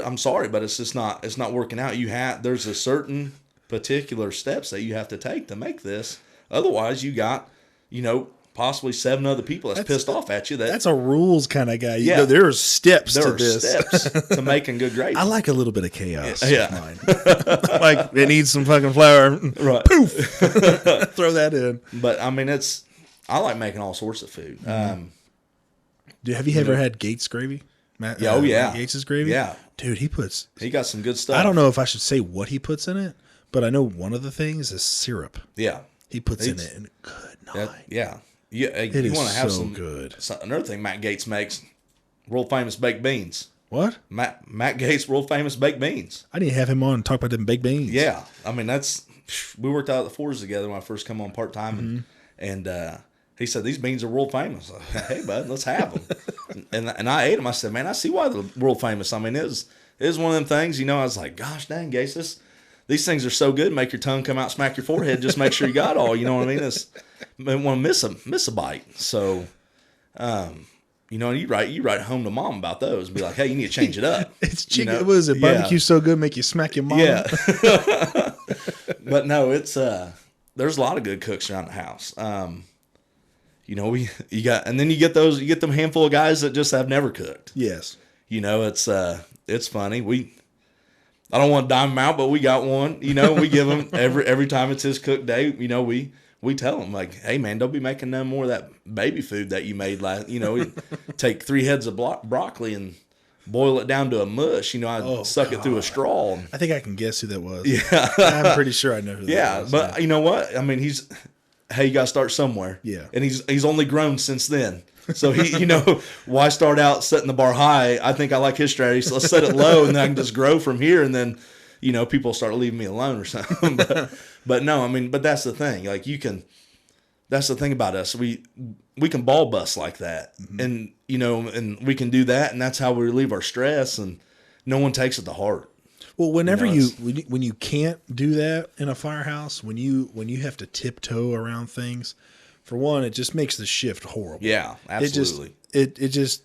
I'm sorry, but it's just not working out. There's a certain particular steps that you have to take to make this. Otherwise, you got, you know, possibly 7 other people that's pissed off at you. That's a rules kind of guy. Yeah. There's steps to this. Steps to making good gravy. I like a little bit of chaos. Yeah. Like it needs some fucking flour. Right. Poof. Throw that in. But I mean, I like making all sorts of food. Have you ever had Gates gravy? Matt Gates' gravy? Yeah. Dude, he got some good stuff. I don't know if I should say what he puts in it, but I know one of the things is syrup. Yeah. He puts in it, and good night. Yeah. You want to have so good. Another thing Matt Gates makes, world famous baked beans. What? Matt Gates, world famous baked beans. I need to have him on and talk about them baked beans. Yeah. I mean, we worked out at the Fords together when I first come on part-time, and he said, these beans are world famous. Hey, bud, let's have them. and I ate them. I said, man, I see why they're world famous. I mean, it was one of them things, you know, I was like, gosh dang, Gates, these things are so good, make your tongue come out, smack your forehead, just make sure you got all, you know what I mean? I want to miss a bite. So, you know, you write home to mom about those and be like, hey, you need to change it up. It's chicken. You know? What is it? Barbecue so good, make you smack your mom. Yeah. But no, there's a lot of good cooks around the house. You know, you get them handful of guys that just have never cooked. Yes. You know, it's funny. I don't want to dime them out, but we got one. You know, we give him every time it's his cook day. You know, we tell him like, hey man, don't be making none more of that baby food that you made last. You know, we take 3 heads of broccoli and boil it down to a mush. You know, I suck it through a straw. I think I can guess who that was. Yeah, I'm pretty sure I know who that was. But you know what? I mean, hey, you got to start somewhere. Yeah, and he's only grown since then. So he, you know, why start out setting the bar high? I think I like his strategy. So let's set it low, and then I can just grow from here. And then, you know, people start leaving me alone or something. but no, I mean, but that's the thing. Like that's the thing about us. We can ball bust like that, and you know, and we can do that, and that's how we relieve our stress, and no one takes it to heart. Well, whenever when you can't do that in a firehouse, when you have to tiptoe around things. For one, it just makes the shift horrible. Yeah, absolutely. It just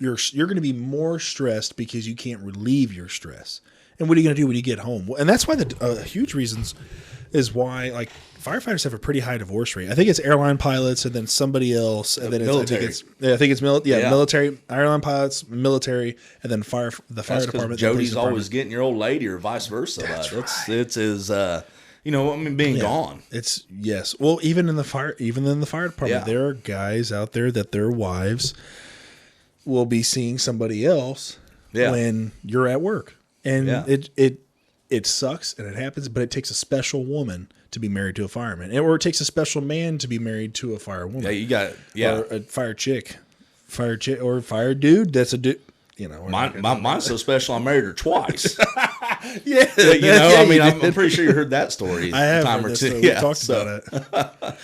you're going to be more stressed because you can't relieve your stress. And what are you going to do when you get home? And that's why the huge reasons is why like firefighters have a pretty high divorce rate. I think it's airline pilots and then somebody else, and then military. I think it's military, airline pilots, military, and then fire department. Jody's always getting your old lady, or vice versa. That's right. It's his. You know, I mean, being gone. It's yes. Well, even in the fire department, there are guys out there that their wives will be seeing somebody else when you're at work, and it sucks and it happens. But it takes a special woman to be married to a fireman, or it takes a special man to be married to a firewoman. Yeah, you got or a fire chick, or fire dude. That's a dude. You know, mine's so special. I married her twice. Yeah, Yeah, I mean, you I'm did. pretty sure you heard that story I have a time heard or this two. story. We Yeah, talked so- about it.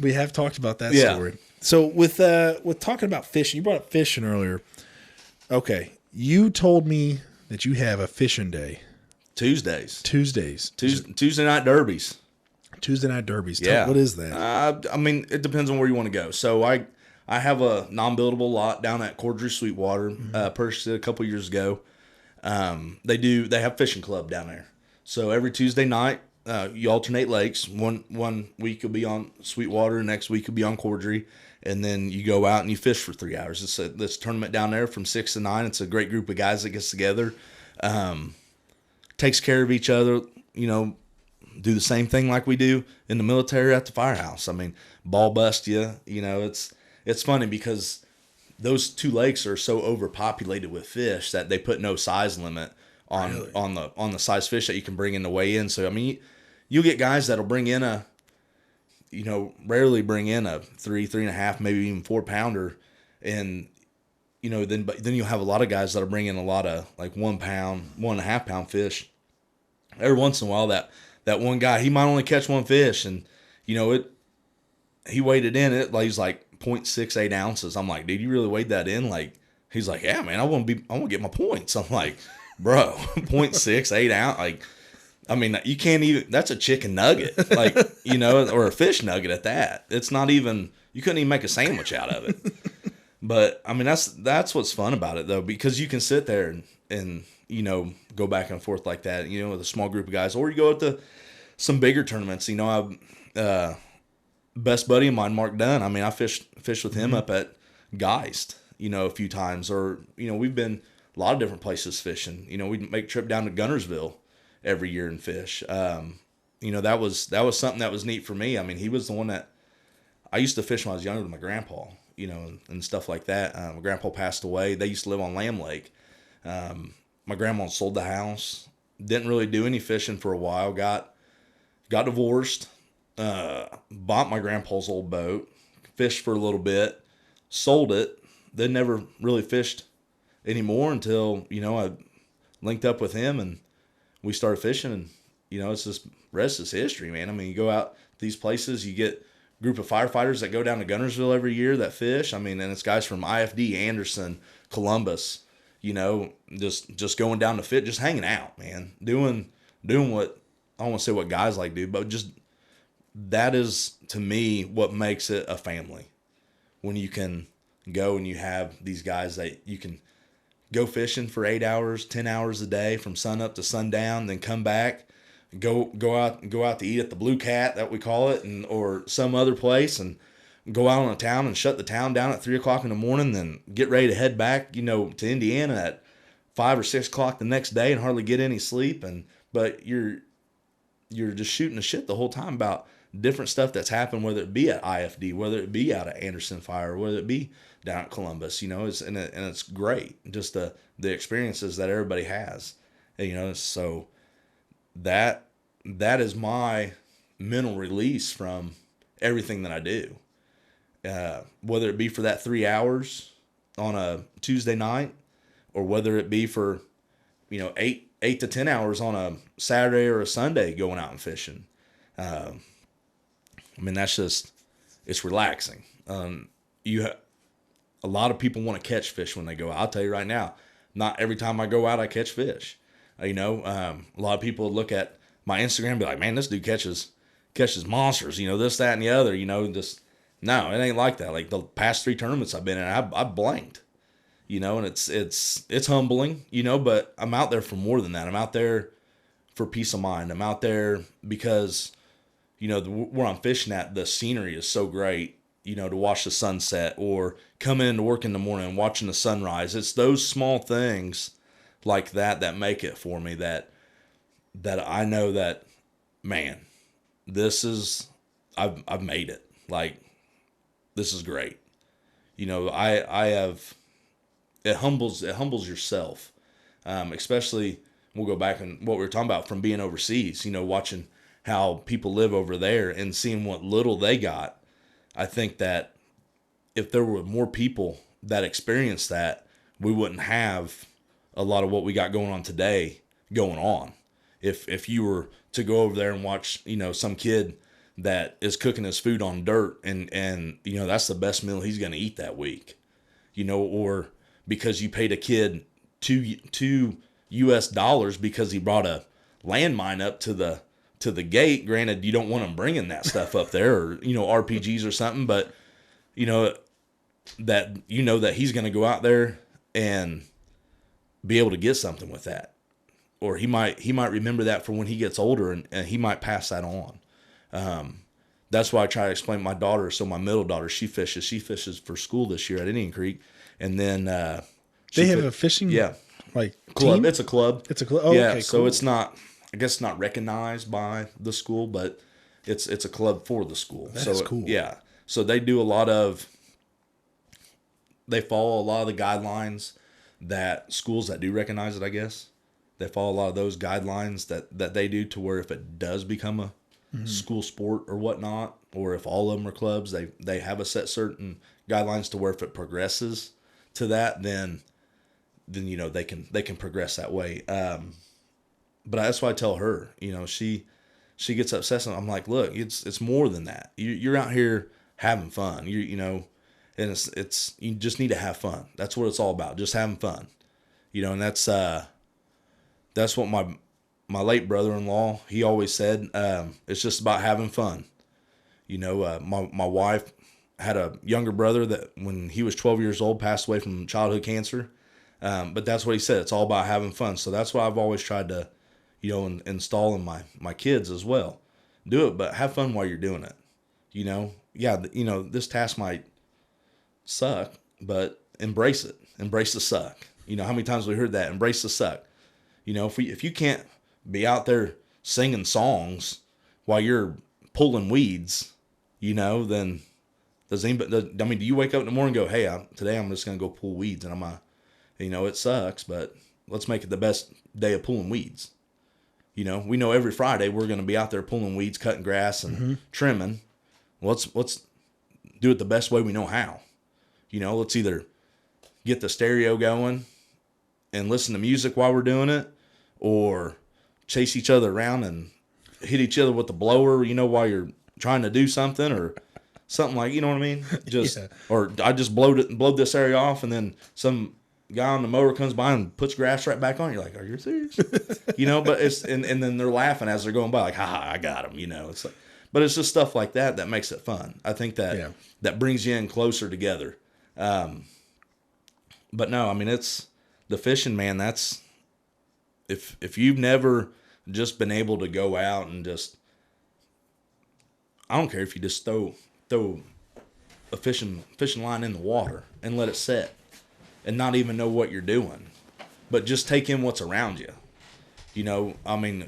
We have talked about that Yeah. story. So with talking about fishing, you brought up fishing earlier. Okay, you told me that you have a fishing day Tuesdays, Tuesdays, Tuesday night derbies. Tuesday night derbies. Yeah. What is that? I mean, it depends on where you want to go. So I have a non-buildable lot down at Cordray Sweetwater. Purchased it a couple years ago. They have fishing club down there. So every Tuesday night, you alternate lakes. One week you'll be on Sweetwater, next week you'll be on Cordray, and then you go out and you fish for 3 hours. It's this tournament down there from 6 to 9. It's a great group of guys that gets together, takes care of each other. Do the same thing like we do in the military at the firehouse. I mean, ball bust you. It's funny because those two lakes are so overpopulated with fish that they put no size limit on the size fish that you can bring in to weigh in. So I mean, you'll get guys that'll bring in rarely bring in a 3.5, maybe even 4 pounder, and then you'll have a lot of guys that'll bring in a lot of like 1 pound, 1.5 pound fish. Every once in a while, that one guy, he might only catch one fish, and he weighed it in. It lays like 0.68 ounces. I'm like, dude, you really weighed that in? Like, he's like, yeah, man, I want to get my points. I'm like, bro, 0.68 ounce. Like, I mean, you can't even. That's a chicken nugget, like or a fish nugget at that. It's not even. You couldn't even make a sandwich out of it. But I mean, that's what's fun about it though, because you can sit there and go back and forth like that, with a small group of guys, or you go to some bigger tournaments. Best buddy of mine, Mark Dunn. I mean, I fished with him up at Geist, a few times, or we've been a lot of different places fishing. We'd make a trip down to Gunnersville every year and fish. That was something that was neat for me. I mean, he was the one that I used to fish when I was younger with my grandpa, and stuff like that. My grandpa passed away. They used to live on Lamb Lake. My grandma sold the house. Didn't really do any fishing for a while. Got divorced. Bought my grandpa's old boat. Fished for a little bit. Sold it. Then never really fished anymore until I linked up with him and we started fishing. And it's just rest is history, man. I mean, you go out these places, you get a group of firefighters that go down to Gunnersville every year that fish. I mean, and it's guys from IFD, Anderson, Columbus. Just going down to fit, just hanging out, man. Doing what, I don't want to say what guys like do, but just that is, to me, what makes it a family. When you can go and you have these guys that you can go fishing for 8 hours, 10 hours a day from sun up to sundown, then come back, go out to eat at the Blue Cat, that we call it, or some other place, and go out on a town and shut the town down at 3 o'clock in the morning, then get ready to head back, to Indiana at 5 or 6 o'clock the next day and hardly get any sleep. But you're just shooting the shit the whole time about different stuff that's happened, whether it be at IFD, whether it be out at Anderson Fire, whether it be down at Columbus, it's great. Just the experiences that everybody has, so that is my mental release from everything that I do. Whether it be for that 3 hours on a Tuesday night, or whether it be for, 8 to 10 hours on a Saturday or a Sunday going out and fishing. I mean, it's relaxing. A lot of people want to catch fish when they go out. I'll tell you right now, not every time I go out, I catch fish. A lot of people look at my Instagram and be like, man, this dude catches monsters, this, that, and the other, no, it ain't like that. Like the past 3 tournaments I've been in, I blanked, and it's humbling, but I'm out there for more than that. I'm out there for peace of mind. I'm out there because, where I'm fishing at, the scenery is so great, to watch the sunset or coming into work in the morning and watching the sunrise. It's those small things like that make it for me, that I know that, man, I've made it. Like, this is great. I have, it humbles yourself. Especially, we'll go back and what we were talking about from being overseas, watching how people live over there and seeing what little they got. I think that if there were more people that experienced that, we wouldn't have a lot of what we got going on today going on. if you were to go over there and watch, some kid that is cooking his food on dirt and that's the best meal he's going to eat that week, or because you paid a kid two US dollars because he brought a landmine up to the gate. Granted, you don't want him bringing that stuff up there, or RPGs or something, but that he's going to go out there and be able to get something with that, or he might remember that for when he gets older, and he might pass that on. That's why I try to explain to my daughter. So my middle daughter, she fishes for school this year at Indian Creek, and then they have a fishing like club. team? It's a club. It's a club. Oh, yeah, okay, so cool. it's not. I guess not recognized by the school, but it's a club for the school. That's cool. Yeah, so they do they follow a lot of the guidelines that schools that do recognize it, I guess. They follow a lot of those guidelines that they do, to where if it does become a school sport or whatnot, or if all of them are clubs, they have a certain guidelines to where if it progresses to that, then they can progress that way. But that's why I tell her, she gets upset. I'm like, look, it's more than that. You're out here having fun. And it's you just need to have fun. That's what it's all about, just having fun. And that's what my late brother-in-law, he always said, it's just about having fun. My wife had a younger brother that when he was 12 years old passed away from childhood cancer. But that's what he said. It's all about having fun. So that's what I've always tried to, install in my kids as well. Do it, but have fun while you're doing it. This task might suck, but embrace it. Embrace the suck. How many times we heard that? Embrace the suck. If you can't be out there singing songs while you're pulling weeds, then does anybody? Do you wake up in the morning and go, "Hey, today I'm just gonna go pull weeds," and it sucks, but let's make it the best day of pulling weeds. We know every Friday we're going to be out there pulling weeds, cutting grass, and trimming. Let's do it the best way we know how. Let's either get the stereo going and listen to music while we're doing it, or chase each other around and hit each other with the blower, while you're trying to do something, or something like, you know what I mean? Or I just blow this area off, and then some guy on the mower comes by and puts grass right back on. You're like, are you serious? But it's, and then they're laughing as they're going by, like, haha, I got him, It's like, but it's just stuff like that makes it fun. I think that brings you in closer together. But no, it's the fishing, man. That's, if you've never just been able to go out and just, I don't care if you just throw a fishing line in the water and let it set, and not even know what you're doing, but just take in what's around you.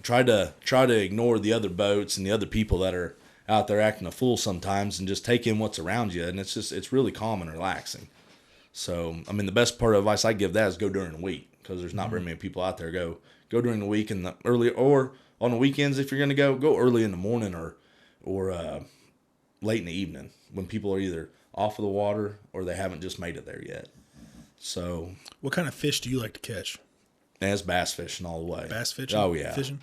Try to ignore the other boats and the other people that are out there acting a fool sometimes, and just take in what's around you. And it's really calm and relaxing. So, the best part of advice I give that is go during the week, because there's not very many people out there. Go during the week, and the early, or on the weekends, if you're going to go early in the morning, or late in the evening, when people are either off of the water or they haven't just made it there yet. So, what kind of fish do you like to catch? It's bass fishing all the way. Bass fishing? Oh, yeah. Fishing?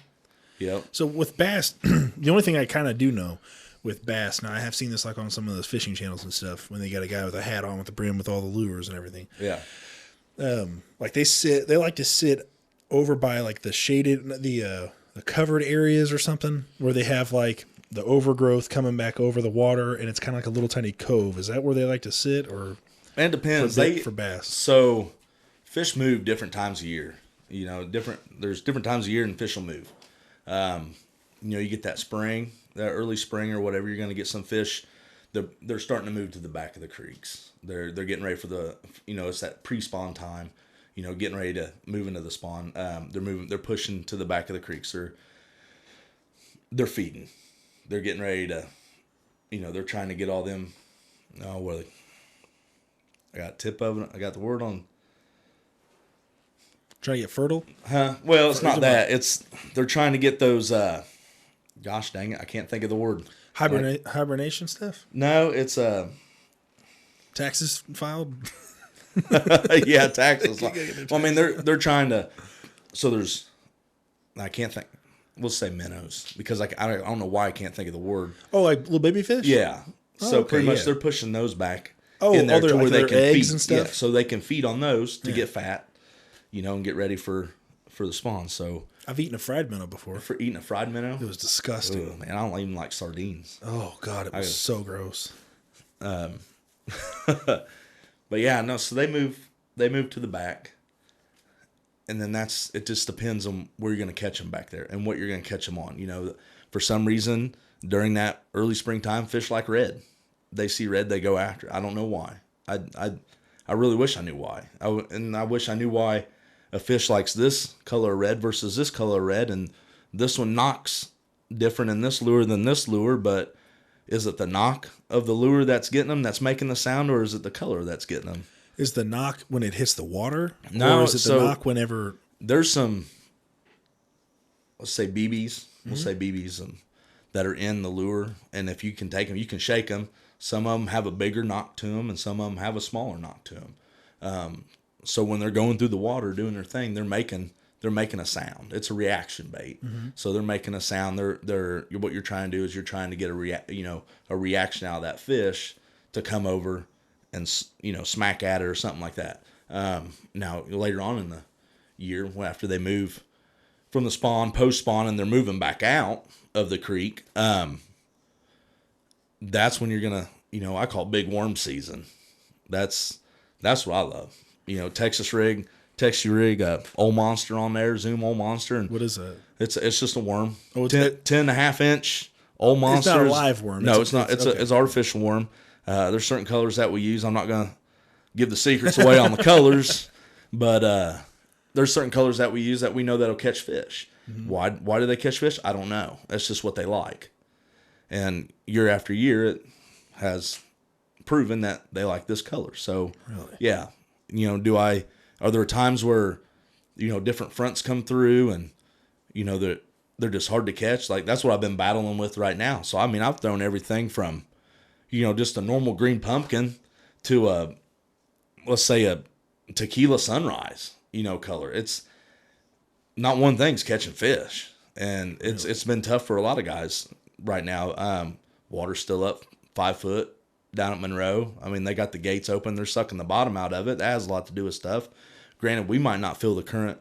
Yep. So with bass, the only thing I kind of do know with bass, now I have seen this like on some of those fishing channels and stuff, when they got a guy with a hat on with the brim with all the lures and everything. Yeah. Like they like to sit over by like the shaded, the covered areas or something, where they have like the overgrowth coming back over the water, and it's kind of like a little tiny cove. Is that where they like to sit, or? And it depends. For bass. So fish move different times of year. There's different times of year and fish will move. You get that spring, that early spring or whatever, you're going to get some fish. They're starting to move to the back of the creeks. They're getting ready for the, it's that pre-spawn time, getting ready to move into the spawn. They're pushing to the back of the creeks. They're feeding. They're getting ready to, they're trying to get all them. I got tip of it. I got the word on. Trying to get fertile? Huh? Well, it's not that. They're trying to get those. Gosh dang it! I can't think of the word. Hibernation stuff? No, it's taxes filed. Yeah, taxes. Well, they're trying to. So there's. I can't think. we'll say minnows because I don't know why I can't think of the word. Oh, like little baby fish? Yeah. So okay, pretty much yeah. they're pushing those back Oh, in there they're to where like they their can eggs feed and stuff? Yeah, so they can feed on those to get fat, and get ready for the spawn. So I've eaten a fried minnow before. for eating a fried minnow, It was disgusting. ugh, man, I don't even like sardines. Oh God, it was so gross. But yeah, no. So they move to the back, and then it just depends on where you're going to catch them back there and what you're going to catch them on. For some reason during that early springtime, fish like red. They see red, they go after it. I don't know why. I really wish I knew why. I wish I knew why a fish likes this color of red versus this color of red, and this one knocks different in this lure than this lure. But is it the knock of the lure that's getting them, that's making the sound, or is it the color that's getting them? Is the knock when it hits the water? No, or is it the knock whenever... There's some, let's say BBs. We'll say BBs that are in the lure, and if you can take them, you can shake them. Some of them have a bigger knock to them, and some of them have a smaller knock to them. So when they're going through the water doing their thing, they're making a sound. It's a reaction bait. So they're making a sound. What you're trying to do is you're trying to get a reaction out of that fish to come over and smack at it or something like that. Now later on in the year, after they move from the spawn, post spawn, and they're moving back out of the creek, that's when you're gonna, I call it big worm season. That's what I love. Texas rig, old monster on there, Zoom old monster. And what is that? It's just a worm. Oh, it's 10.5-inch old monster. It's not a live worm. No, it's not. It's artificial worm. There's certain colors that we use. I'm not gonna give the secrets away on the colors, but there's certain colors that we use that we know that'll catch fish. Why do they catch fish? I don't know. That's just what they like. And year after year, it has proven that they like this color. So, really? Yeah. Are there times where, different fronts come through and, they're just hard to catch? Like, that's what I've been battling with right now. So, I've thrown everything from, just a normal green pumpkin to let's say a tequila sunrise, color. It's not one thing's catching fish. And it's been tough for a lot of guys right now. Water's still up 5 foot down at Monroe. They got the gates open. They're sucking the bottom out of it. That has a lot to do with stuff. Granted, we might not feel the current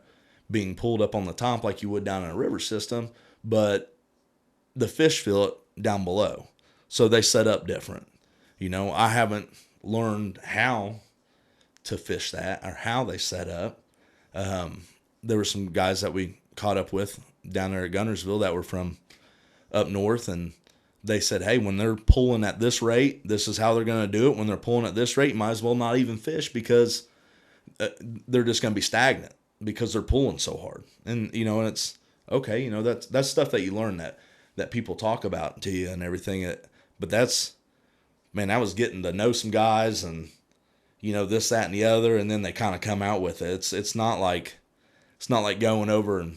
being pulled up on the top like you would down in a river system, but the fish feel it down below. So they set up different. I haven't learned how to fish that or how they set up. There were some guys that we caught up with down there at Gunnersville that were from up north, and they said, hey, when they're pulling at this rate, this is how they're going to do it. When they're pulling at this rate, you might as well not even fish because they're just going to be stagnant because they're pulling so hard. And, and it's okay. That's stuff that you learn that people talk about to you and everything. But that was getting to know some guys and, this, that, and the other. And then they kind of come out with it. It's not like going over and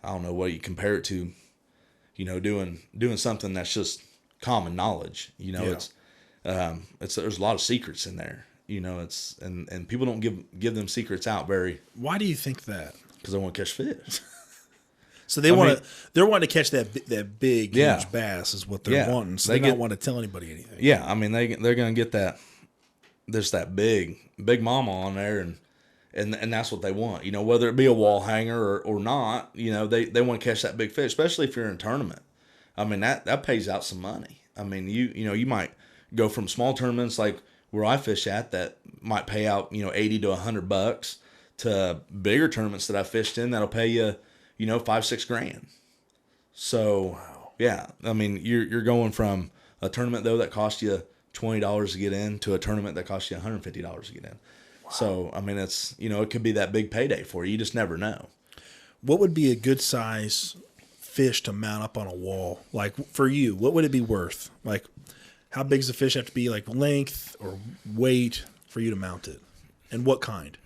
I don't know what you compare it to, doing something that's just common knowledge. It's there's a lot of secrets in there. And people don't give them secrets out very. Why do you think that? Because they want to catch fish. So they're wanting to catch that big huge bass is what they're wanting. So they don't want to tell anybody anything. Yeah, they're gonna get that. There's that big mama on there, and that's what they want. Whether it be a wall hanger or not. They want to catch that big fish, especially if you're in a tournament. That pays out some money. You might go from small tournaments like where I fish at that might pay out $80 to $100 to bigger tournaments that I fished in that'll pay you $5-6 grand. So wow. Yeah, you're going from a tournament though that cost you $20 to get in to a tournament that costs you $150 to get in. Wow. So it's it could be that big payday for you. You just never know. What would be a good size fish to mount up on a wall? Like for you, what would it be worth? Like how big does the fish have to be, like length or weight for you to mount it? And what kind?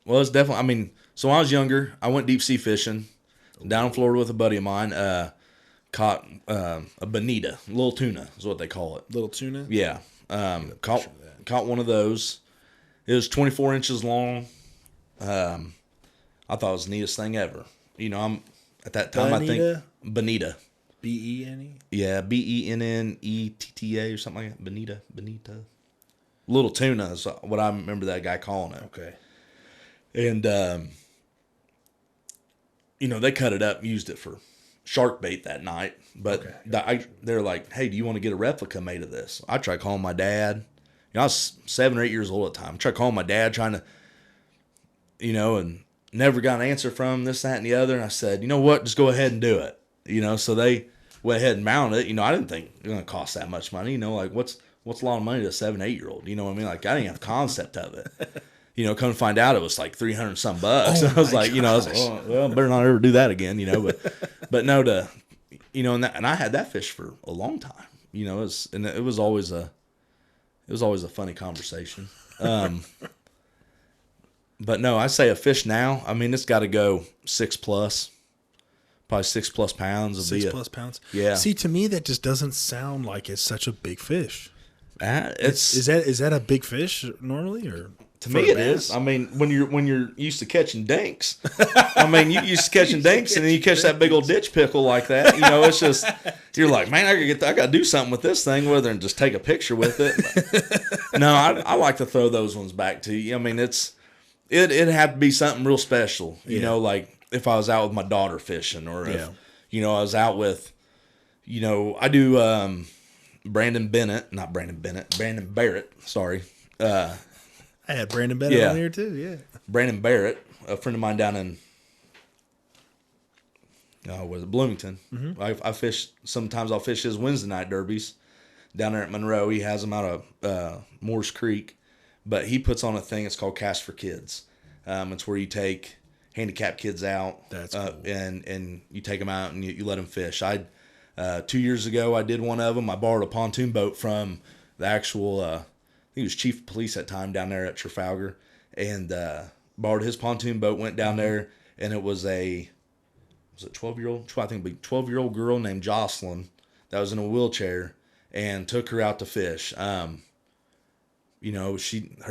Well, it's definitely, so when I was younger, I went deep sea fishing down in Florida with a buddy of mine, caught a bonita, little tuna is what they call it. Little tuna? Yeah. Caught one of those. It was 24 inches long. I thought it was the neatest thing ever. At that time, Bonita? I think Bonita. Bene? Yeah, Bennetta or something like that. Bonita. Little tuna is what I remember that guy calling it. Okay. And, they cut it up and used it for shark bait that night. But they're like, hey, do you want to get a replica made of this? I tried calling my dad. I was 7 or 8 years old at the time. I tried calling my dad, trying to, and never got an answer from him, this, that, and the other. And I said, you know what? Just go ahead and do it. So they went ahead and mounted it. I didn't think it was going to cost that much money. Like what's a lot of money to a 7, 8 year old? You know what I mean? Like I didn't have the concept of it. Come to find out it was like $300 some bucks. I was like, well, better not ever do that again. But no, and I had that fish for a long time. It was always a funny conversation. But no, I say a fish now. I mean, it's got to go 6+. Probably 6+ pounds. 6+ pounds. Yeah. See, to me, that just doesn't sound like it's such a big fish. Is that a big fish normally, or to me it is? I mean, when you're used to catching dinks, I mean, you used to catching dinks, and then you catch that big old ditch pickle like that. It's just you're like, man, I got to do something with this thing, rather than just take a picture with it. No, I like to throw those ones back to you. I mean, it'd have to be something real special. Like if I was out with my daughter fishing, or if I was out with, I do Brandon Barrett. Sorry. I had Brandon Bennett on here too. Yeah. Brandon Barrett, a friend of mine down in Bloomington. Mm-hmm. I fish. Sometimes I'll fish his Wednesday night derbies down there at Monroe. He has them out of Moores Creek, but he puts on a thing. It's called Cast for Kids. It's where you take handicapped kids out. That's cool. And you take them out and you let them fish. 2 years ago, I did one of them. I borrowed a pontoon boat from the actual, I think he was chief of police at the time down there at Trafalgar, and borrowed his pontoon boat, went down there, and it was a 12-year-old? I think it'd be 12-year-old girl named Jocelyn that was in a wheelchair, and took her out to fish. Her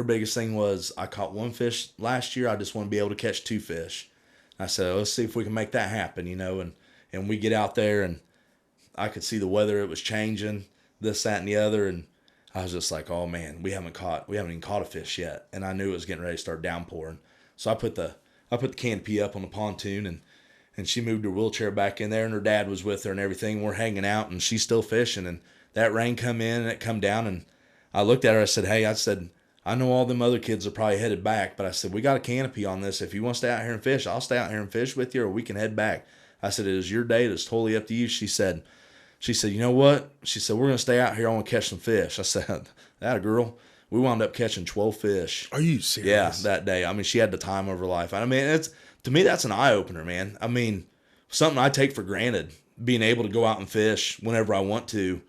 biggest thing was, I caught 1 fish last year. I just want to be able to catch 2 fish. I said, let's see if we can make that happen, and we get out there, and I could see the weather. It was changing, this, that, and the other. And I was just like, oh man, we haven't even caught a fish yet. And I knew it was getting ready to start downpouring. So I put the canopy up on the pontoon, and she moved her wheelchair back in there, and her dad was with her and everything. We're hanging out, and she's still fishing, and that rain come in and it come down, and I looked at her. I said, hey, I know all them other kids are probably headed back, but I said, we got a canopy on this. If you want to stay out here and fish, I'll stay out here and fish with you, or we can head back. I said, it is your day. It's totally up to you. She said, you know what? She said, we're going to stay out here. I want to catch some fish. I said, that a girl. We wound up catching 12 fish. Are you serious? Yeah, that day. I mean, she had the time of her life. I mean, to me, that's an eye-opener, man. I mean, something I take for granted, being able to go out and fish whenever I want to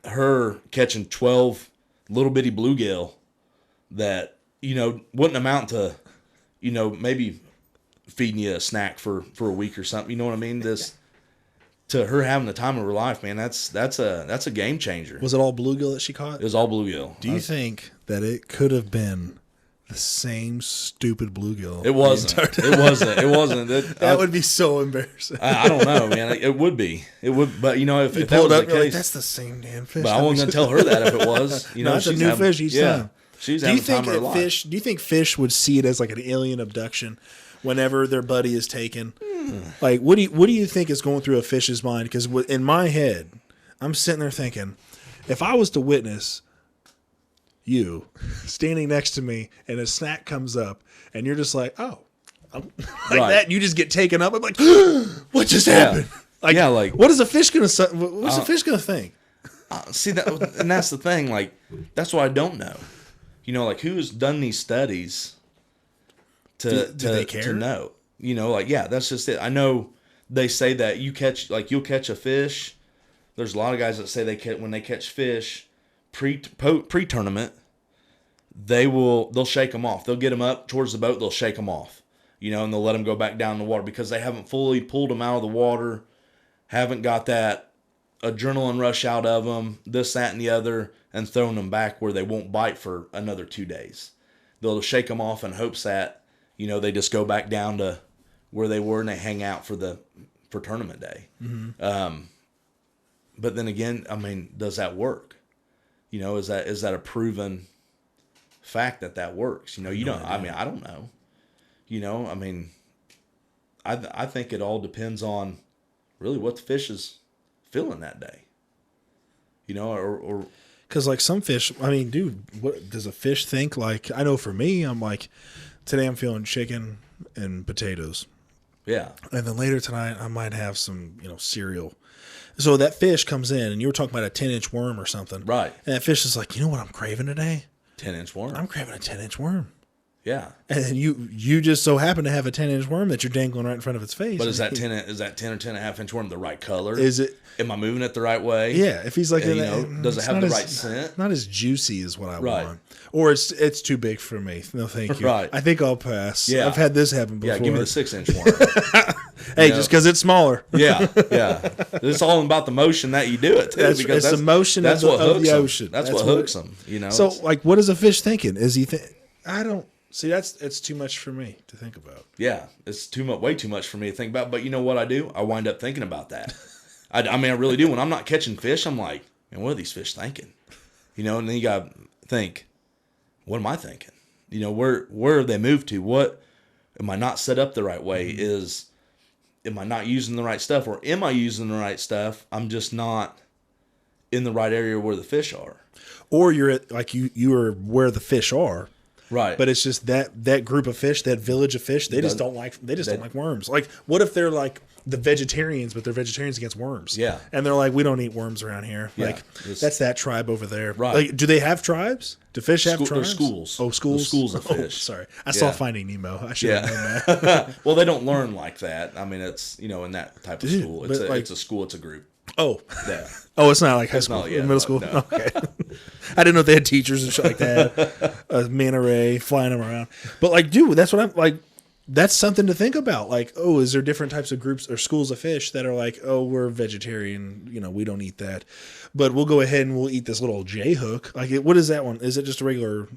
her catching 12 little bitty bluegill that, wouldn't amount to, maybe feeding you a snack for a week or something. You know what I mean? To her having the time of her life, man, that's a game changer. Was it all bluegill that she caught? It was all bluegill. Do you think that it could have been the same stupid bluegill? It wasn't. It wasn't. That would be so embarrassing. I don't know, man. It would be. It would. But if that was the case, like, that's the same damn fish. But I wasn't gonna tell her that if it was. It's a new fish each time. She's having the time of her life. Do you think fish would see it as like an alien abduction whenever their buddy is taken? Like, what do you think is going through a fish's mind? Because in my head, I'm sitting there thinking, if I was to witness you standing next to me and a snack comes up and you're just like, oh, like that, and you just get taken up. I'm like, what just happened? What is a fish gonna? What's a fish gonna think? See that, and that's the thing. Like, that's what I don't know. Like, who's done these studies do they care? To know? That's just it. I know they say that you'll catch a fish. There's a lot of guys that say when they catch fish pre-tournament, they'll shake them off. They'll get them up towards the boat. They'll shake them off, and they'll let them go back down in the water because they haven't fully pulled them out of the water, haven't got that adrenaline rush out of them, this, that, and the other, and thrown them back where they won't bite for another 2 days. They'll shake them off in hopes that, they just go back down to where they were, and they hang out for tournament day. But then again, I mean, does that work? You know, is that a proven fact that works? You know, you don't. I mean, I don't know. You know, I mean, I think it all depends on really what the fish is feeling that day. You know, or because like some fish, I mean, dude, what does a fish think? Like, I know for me, I'm like, today I'm feeling chicken and potatoes. Yeah. And then later tonight, I might have some, cereal. So that fish comes in, and you were talking about a 10-inch worm or something. Right. And that fish is like, you know what I'm craving today? 10-inch worm. I'm craving a 10-inch worm. Yeah. And then you just so happen to have a 10-inch worm that you're dangling right in front of its face. But is that 10 or 10.5-inch worm the right color? Is it? Am I moving it the right way? Yeah. If he's like, does it have the right scent? Not as juicy as what I want. Or it's too big for me. No, thank you. Right. I think I'll pass. Yeah. I've had this happen before. Yeah, give me the 6-inch worm. Hey, just because it's smaller. Yeah. It's all about the motion that you do it too. It's the motion of the ocean. That's what hooks them. You know. So, like, what is a fish thinking? Is he I don't see. It's too much for me to think about. Yeah, it's way too much for me to think about. But you know what I do? I wind up thinking about that. I mean, I really do. When I'm not catching fish, I'm like, man, what are these fish thinking? You know, and then you got to think, what am I thinking? You know, where have they moved to? What am I not set up the right way? Am I not using the right stuff, or am I using the right stuff? I'm just not in the right area where the fish are. Or you're at, like you are where the fish are. Right. But it's just that group of fish, that village of fish, they just don't like worms. Like, what if they're like the vegetarians, but they're vegetarians against worms? Yeah. And they're like, we don't eat worms around here. Yeah. Like, that's that tribe over there. Right. Like, do they have tribes? Do fish have tribes? They're schools. Oh, schools? They're schools of fish. Sorry. I saw Finding Nemo. I should have known that. Well, they don't learn like that. I mean, it's, in that type of Dude, school. it's a school. It's a group. Oh. Yeah. Oh, it's not like high school, middle school. No. Okay. I didn't know if they had teachers and shit like that. A manta ray flying them around. But like, dude, that's what I'm like. That's something to think about. Like, oh, is there different types of groups or schools of fish that are like, oh, we're vegetarian, we don't eat that, but we'll go ahead and we'll eat this little J hook. Like, what is that one? Is it just a regular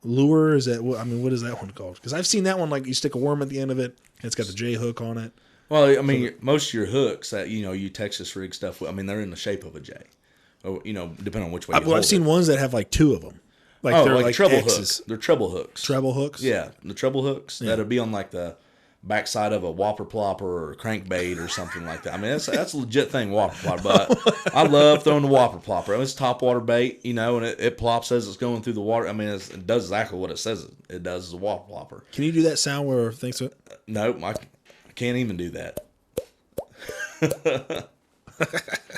lure? Is that what is that one called? Because I've seen that one, like you stick a worm at the end of it. It's got the J hook on it. Well, I mean, most of your hooks that you Texas rig stuff with, I mean, they're in the shape of a J. Or, depending on which way. I've seen ones that have like two of them. Like they're like treble X's. hooks. They're treble hooks. Treble hooks. Yeah, the treble hooks that'll be on like the backside of a whopper plopper or a crankbait or something like that. I mean, that's a legit thing, whopper plopper. But I love throwing the whopper plopper. It's top water bait, and it plops as it's going through the water. I mean, it does exactly what it says it does. Is a whopper plopper. Can you do that sound where it thinks it? Nope, I can't even do that.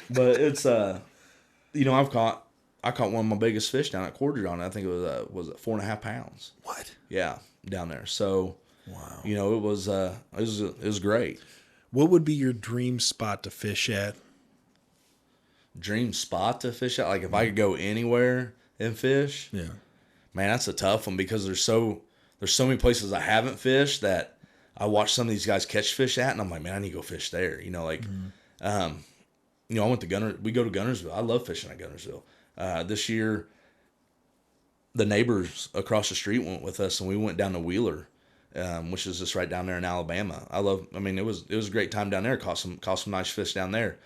But it's I caught one of my biggest fish down at Quarter John. I think it was 4.5 pounds. What? Yeah, down there. So wow, it was great. What would be your dream spot to fish at? Dream spot to fish at? Like if I could go anywhere and fish? Yeah. Man, that's a tough one because there's so many places I haven't fished that I watch some of these guys catch fish at, and I'm like, man, I need to go fish there. I went to we go to Gunnersville. I love fishing at Gunnersville. This year, the neighbors across the street went with us, and we went down to Wheeler, which is just right down there in Alabama. It was a great time down there. Caught some nice fish down there.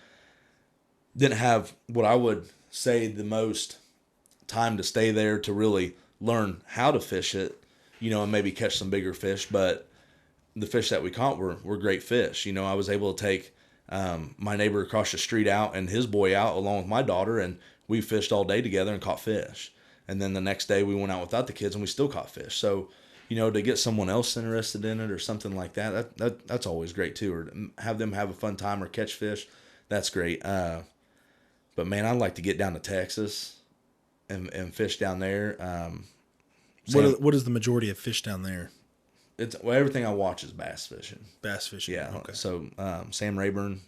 Didn't have what I would say the most time to stay there to really learn how to fish it, and maybe catch some bigger fish, but the fish that we caught were great fish. I was able to take my neighbor across the street out and his boy out along with my daughter, and we fished all day together and caught fish. And then the next day we went out without the kids and we still caught fish. So, to get someone else interested in it or something like that's always great too. Or have them have a fun time or catch fish, that's great. But man, I'd like to get down to Texas and fish down there. What is the majority of fish down there? Everything I watch is bass fishing. Bass fishing. Yeah. Okay. So Sam Rayburn,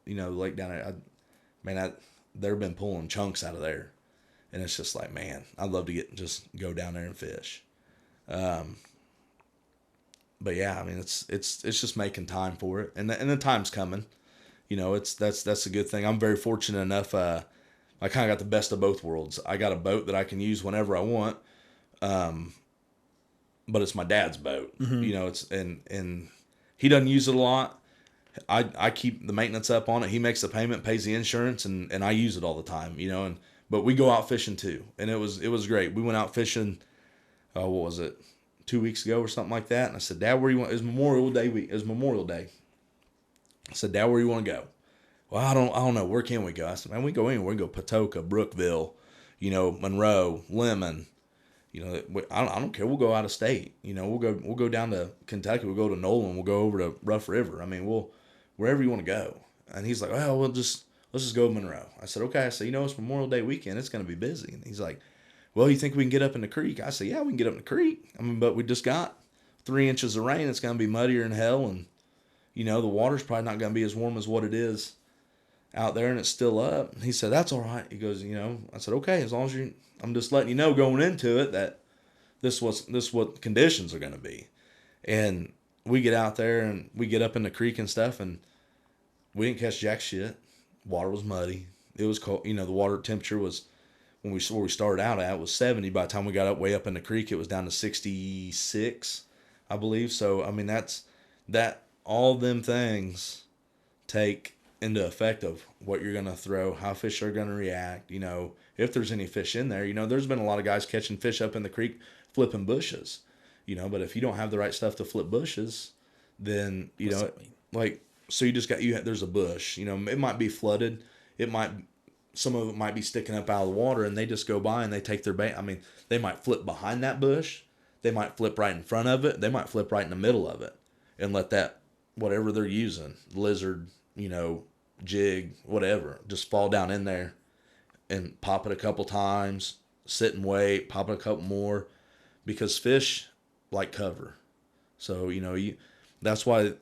lake down there. They've been pulling chunks out of there, and it's just like, man, I'd love to go down there and fish. But yeah, I mean, it's just making time for it, and the time's coming. That's a good thing. I'm very fortunate enough. I kind of got the best of both worlds. I got a boat that I can use whenever I want. But it's my dad's boat, Mm-hmm. and He doesn't use it a lot. I keep the maintenance up on it. He makes the payment, pays the insurance, and I use it all the time, but we go out fishing too. And it was great. We went out fishing, what was it, 2 weeks ago or something like that. And I said, Dad, where you want? It was Memorial Day week. It was Memorial Day. I said, Dad, where you want to go? Well, I don't know. Where can we go? I said, man, we can go anywhere. We can go Patoka, Brookville, Monroe, Lemon. I don't care. We'll go out of state. We'll go down to Kentucky. We'll go to Nolan. We'll go over to Rough River. I mean, we'll wherever you want to go. And he's like, well, let's just go to Monroe. I said, okay. I said, it's Memorial Day weekend. It's going to be busy. And he's like, well, you think we can get up in the creek? I said, yeah, we can get up in the creek. I mean, but we just got 3 inches of rain. It's going to be muddier than hell. And, the water's probably not going to be as warm as what it is out there, and it's still up. And he said, that's all right. He goes, I said, okay, as long as I'm just letting you know going into it that this what conditions are going to be. And we get out there and we get up in the creek and stuff, and we didn't catch jack shit. Water was muddy. It was cold. The water temperature was, where we started out at, was 70. By the time we got way up in the creek, it was down to 66, I believe. So, I mean, that all them things take into effect of what you're going to throw, how fish are going to react, if there's any fish in there. There's been a lot of guys catching fish up in the creek flipping bushes, but if you don't have the right stuff to flip bushes, then, so you just there's a bush, it might be flooded. Some of it might be sticking up out of the water, and they just go by and they take their bait. I mean, they might flip behind that bush. They might flip right in front of it. They might flip right in the middle of it and let that, whatever they're using, lizard, jig, whatever, just fall down in there and pop it a couple times, sit and wait, pop it a couple more, because fish like cover. So, that's why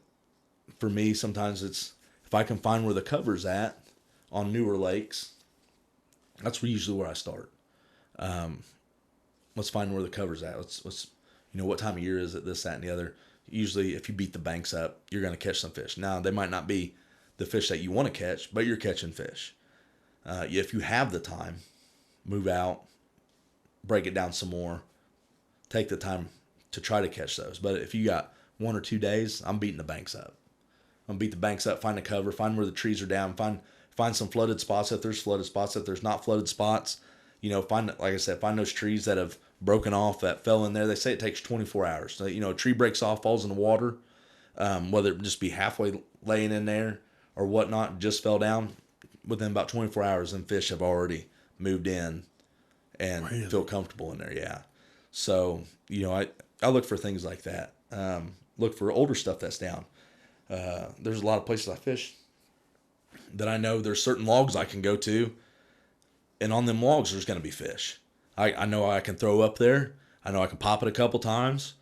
for me, sometimes it's, if I can find where the cover's at on newer lakes, that's usually where I start. Let's find where the cover's at. Let's what time of year is it, this, that, and the other. Usually if you beat the banks up, you're going to catch some fish. Now, they might not be the fish that you want to catch, but you're catching fish. If you have the time, move out, break it down some more, take the time to try to catch those. But if you got 1 or 2 days, I'm beating the banks up. I'm beat the banks up, find a cover, find where the trees are down, find some flooded spots if there's flooded spots. If there's not flooded spots, find, like I said, find those trees that have broken off, that fell in there. They say it takes 24 hours. So, a tree breaks off, falls in the water, whether it just be halfway laying in there or whatnot, just fell down. Within about 24 hours, and fish have already moved in and feel comfortable in there. Yeah. So, I look for things like that. Look for older stuff that's down. There's a lot of places I fish that I know there's certain logs I can go to, and on them logs there's going to be fish. I know I can throw up there. I know I can pop it a couple times,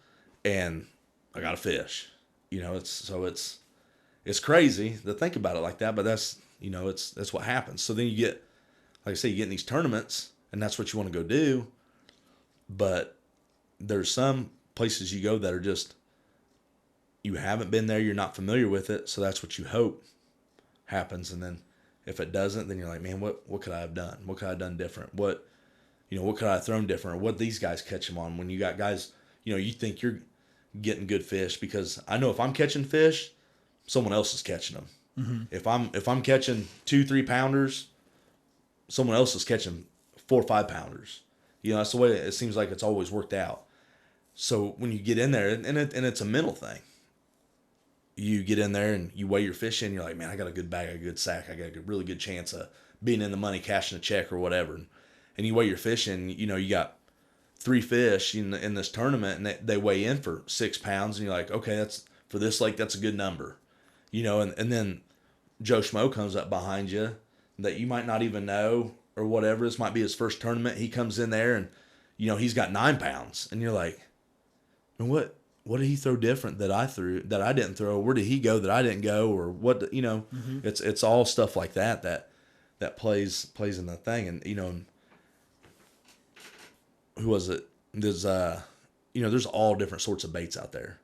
and I got a fish. It's crazy to think about it like that, but that's what happens. So then you get, like I say, you get in these tournaments, and that's what you want to go do. But there's some places you go that are just, you haven't been there, you're not familiar with it, so that's what you hope happens. And then if it doesn't, then you're like, man, what could I have done? What could I have done different? What could I have thrown different? Or what these guys catch them on? When you got guys, you think you're getting good fish, because I know if I'm catching fish, someone else is catching them. Mm-hmm. If I'm catching 2-3 pounders, someone else is catching 4 or 5 pounders. That's the way it seems like it's always worked out. So when you get in there, and it's a mental thing. You get in there and you weigh your fish in. You're like, man, I got a good bag, a good sack. I got a really good chance of being in the money, cashing a check or whatever. And you weigh your fish in. You got 3 fish in this tournament, and they weigh in for 6 pounds. And you're like, okay, that's for this lake. That's a good number. And then Joe Schmo comes up behind you that you might not even know or whatever. This might be his first tournament. He comes in there and, he's got 9 pounds. And you're like, what did he throw different that I threw, that I didn't throw? Where did he go that I didn't go? Or what, mm-hmm. It's all stuff like that plays in the thing. And, who was it? There's, there's all different sorts of baits out there.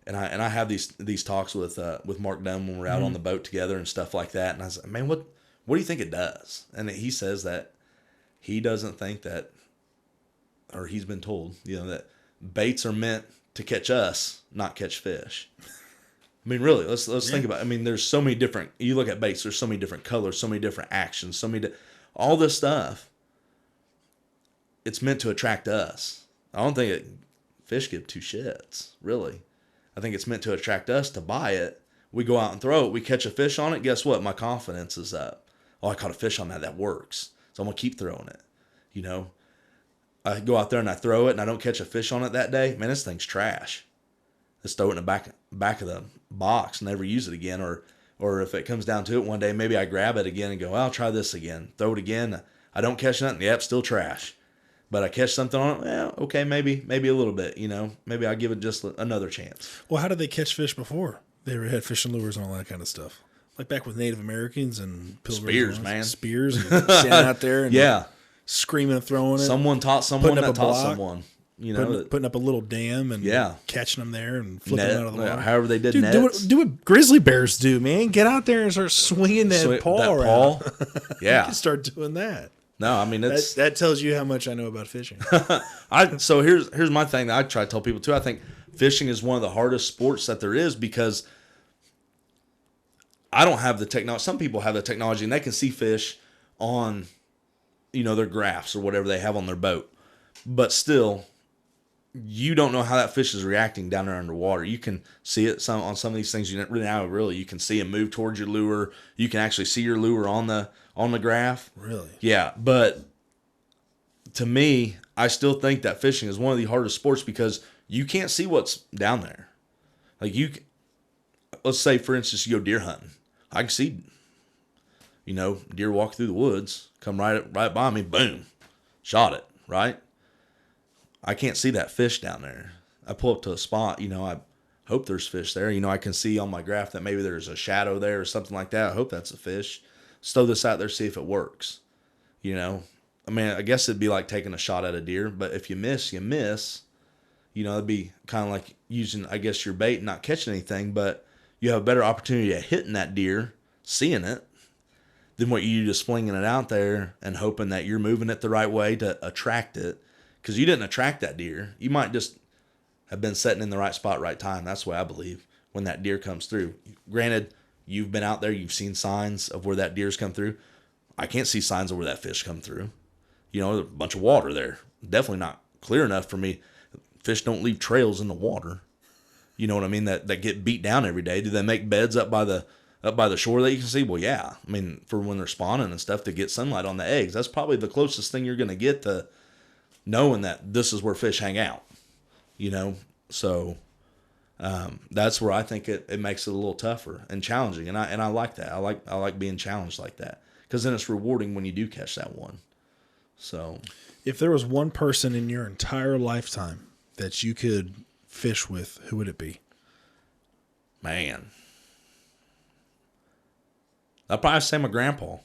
And I have these talks with Mark Dunn when we're out mm-hmm. on the boat together and stuff like that. And I said, man, what do you think it does? And he says that he doesn't think that, or he's been told, that baits are meant to catch us, not catch fish. I mean, really, let's think about it. I mean, there's so many different, you look at baits, there's so many different colors, so many different actions, all this stuff. It's meant to attract us. I don't think fish give two shits, really. I think it's meant to attract us to buy it. We go out and throw it. We catch a fish on it. Guess what? My confidence is up. Oh, I caught a fish on that. That works. So I'm going to keep throwing it. You know, I go out there and I throw it and I don't catch a fish on it that day. Man, this thing's trash. Let's throw it in the back of the box and never use it again. Or if it comes down to it one day, maybe I grab it again and go, well, I'll try this again. Throw it again. I don't catch nothing. Yep, still trash. But I catch something on it, well, okay, maybe a little bit, you know. Maybe I'll give it just another chance. Well, how did they catch fish before? They had fishing lures and all that kind of stuff. Like back with Native Americans and pilgrims. Spears, man. Spears and standing out there and screaming and throwing it. Someone taught someone that taught someone. You know, putting up a little dam and catching them there and flipping them out of the water. However they did nets. Do what grizzly bears do, man. Get out there and start swinging that paw around. Yeah. You can start doing that. No, I mean that tells you how much I know about fishing. So here's my thing that I try to tell people too. I think fishing is one of the hardest sports that there is because I don't have the technology. Some people have the technology and they can see fish on, you know, their graphs or whatever they have on their boat, but still, you don't know how that fish is reacting down there underwater. You can see it on some of these things. You can see it move towards your lure. You can actually see your lure on the graph. Really? Yeah, but to me, I still think that fishing is one of the hardest sports because you can't see what's down there. Like let's say for instance you go deer hunting. I can see, you know, deer walk through the woods, come right by me, boom, shot it, right? I can't see that fish down there. I pull up to a spot, you know, I hope there's fish there. You know, I can see on my graph that maybe there's a shadow there or something like that. I hope that's a fish. Let's throw this out there, see if it works. You know, I mean, I guess it'd be like taking a shot at a deer, but if you miss, you miss. You know, it'd be kind of like using, I guess, your bait and not catching anything, but you have a better opportunity at hitting that deer, seeing it, than what you do just flinging it out there and hoping that you're moving it the right way to attract it. Because you didn't attract that deer. You might just have been sitting in the right spot, right time. That's the way I believe when that deer comes through. Granted, you've been out there, you've seen signs of where that deer's come through. I can't see signs of where that fish come through. You know, there's a bunch of water there. Definitely not clear enough for me. Fish don't leave trails in the water. You know what I mean? That get beat down every day. Do they make beds up by the shore that you can see? Well, yeah. I mean, for when they're spawning and stuff to get sunlight on the eggs, that's probably the closest thing you're going to get to knowing that this is where fish hang out, you know? So that's where I think it makes it a little tougher and challenging. And I like that. I like being challenged like that because then it's rewarding when you do catch that one. So if there was one person in your entire lifetime that you could fish with, who would it be? Man, I'd probably say my grandpa.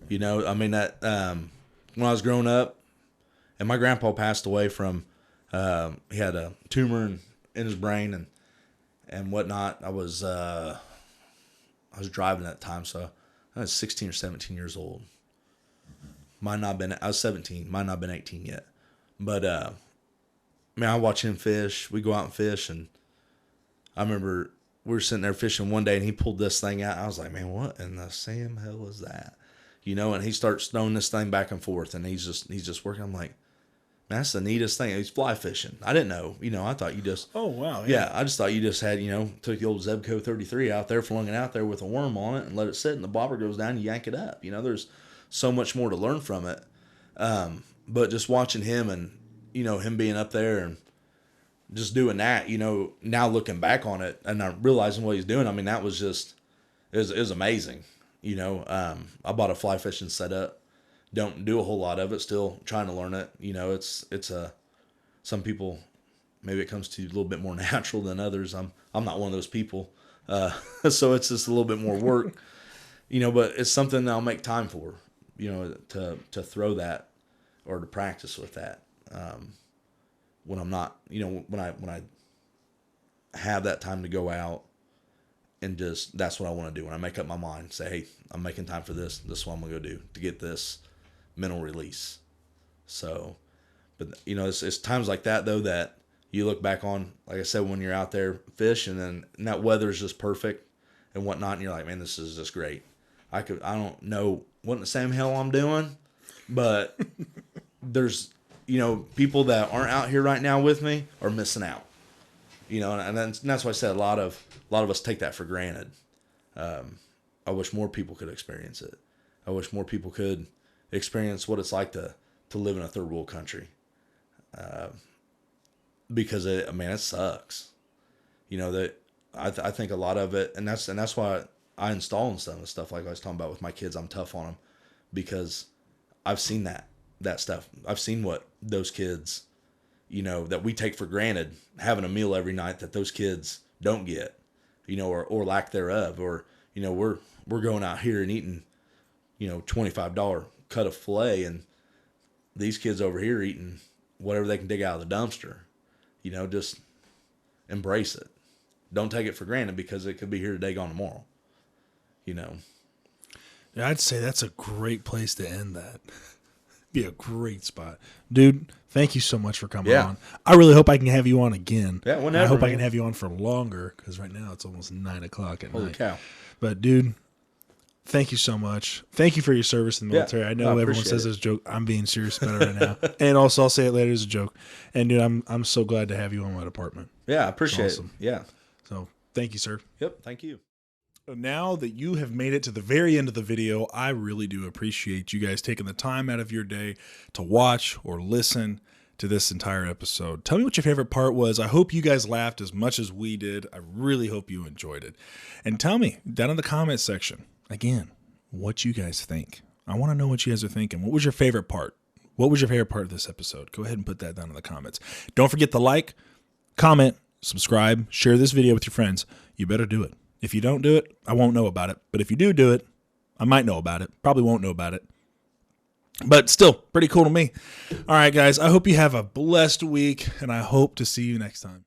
You know, I mean, that when I was growing up, and my grandpa passed away from, he had a tumor in his brain and whatnot. I was driving at the time, so I was 16 or 17 years old. I was 17, might not have been 18 yet. But, man, I watch him fish. We go out and fish, and I remember we were sitting there fishing one day, and he pulled this thing out. I was like, man, what in the Sam hell is that? You know, and he starts throwing this thing back and forth, and he's just working. I'm like, man, that's the neatest thing. He's fly fishing. I didn't know. You know, I thought you just... Oh, wow. Yeah, I just thought you just had, you know, took the old Zebco 33 out there, flung it out there with a worm on it, and let it sit, and the bobber goes down, you yank it up. You know, there's so much more to learn from it. But just watching him and, you know, him being up there and just doing that, you know, now looking back on it and I'm realizing what he's doing, I mean, that was just... It was amazing. You know, I bought a fly fishing setup. Don't do a whole lot of it. Still trying to learn it. You know, it's some people, maybe it comes to you a little bit more natural than others. I'm not one of those people. So it's just a little bit more work, you know, but it's something that I'll make time for, you know, to throw that or to practice with that. When I'm not, you know, when I have that time to go out and just, that's what I want to do. When I make up my mind, say, hey, I'm making time for this. This is what I'm going to go do to get this mental release. So, but you know, it's times like that though that, you look back on, like I said, when you're out there fishing and that weather is just perfect and whatnot, and you're like, man, this is just great. I don't know what in the same hell I'm doing, but there's, people that aren't out here right now with me are missing out. And that's why I said a lot of us take that for granted. I wish more people could experience it. I wish more people could experience what it's like to live in a third world country. Because it sucks. That I think a lot of it, and that's why I install and stuff like I was talking about with my kids. I'm tough on them because I've seen that stuff. I've seen what those kids, that we take for granted, having a meal every night that those kids don't get, or lack thereof, or we're going out here and eating, $25 cut of filet, and these kids over here eating whatever they can dig out of the dumpster. Just embrace it. Don't take it for granted because it could be here today, gone tomorrow. Yeah, I'd say that's a great place to end that. Be a great spot. Dude, thank you so much for coming on. I really hope I can have you on again. Yeah, whenever. I hope I can have you on for longer because right now it's almost 9 o'clock at night. Holy cow. But, dude, thank you so much. Thank you for your service in the military. I know everyone says it's a joke. I'm being serious about it right now. And also, I'll say it later as a joke. And, dude, I'm so glad to have you on my department. Yeah, I appreciate it. Yeah. So, thank you, sir. Yep, thank you. Now that you have made it to the very end of the video, I really do appreciate you guys taking the time out of your day to watch or listen to this entire episode. Tell me what your favorite part was. I hope you guys laughed as much as we did. I really hope you enjoyed it. And tell me down in the comments section, again, what you guys think. I want to know what you guys are thinking. What was your favorite part? What was your favorite part of this episode? Go ahead and put that down in the comments. Don't forget to like, comment, subscribe, share this video with your friends. You better do it. If you don't do it, I won't know about it. But if you do it, I might know about it. Probably won't know about it. But still, pretty cool to me. All right, guys, I hope you have a blessed week, and I hope to see you next time.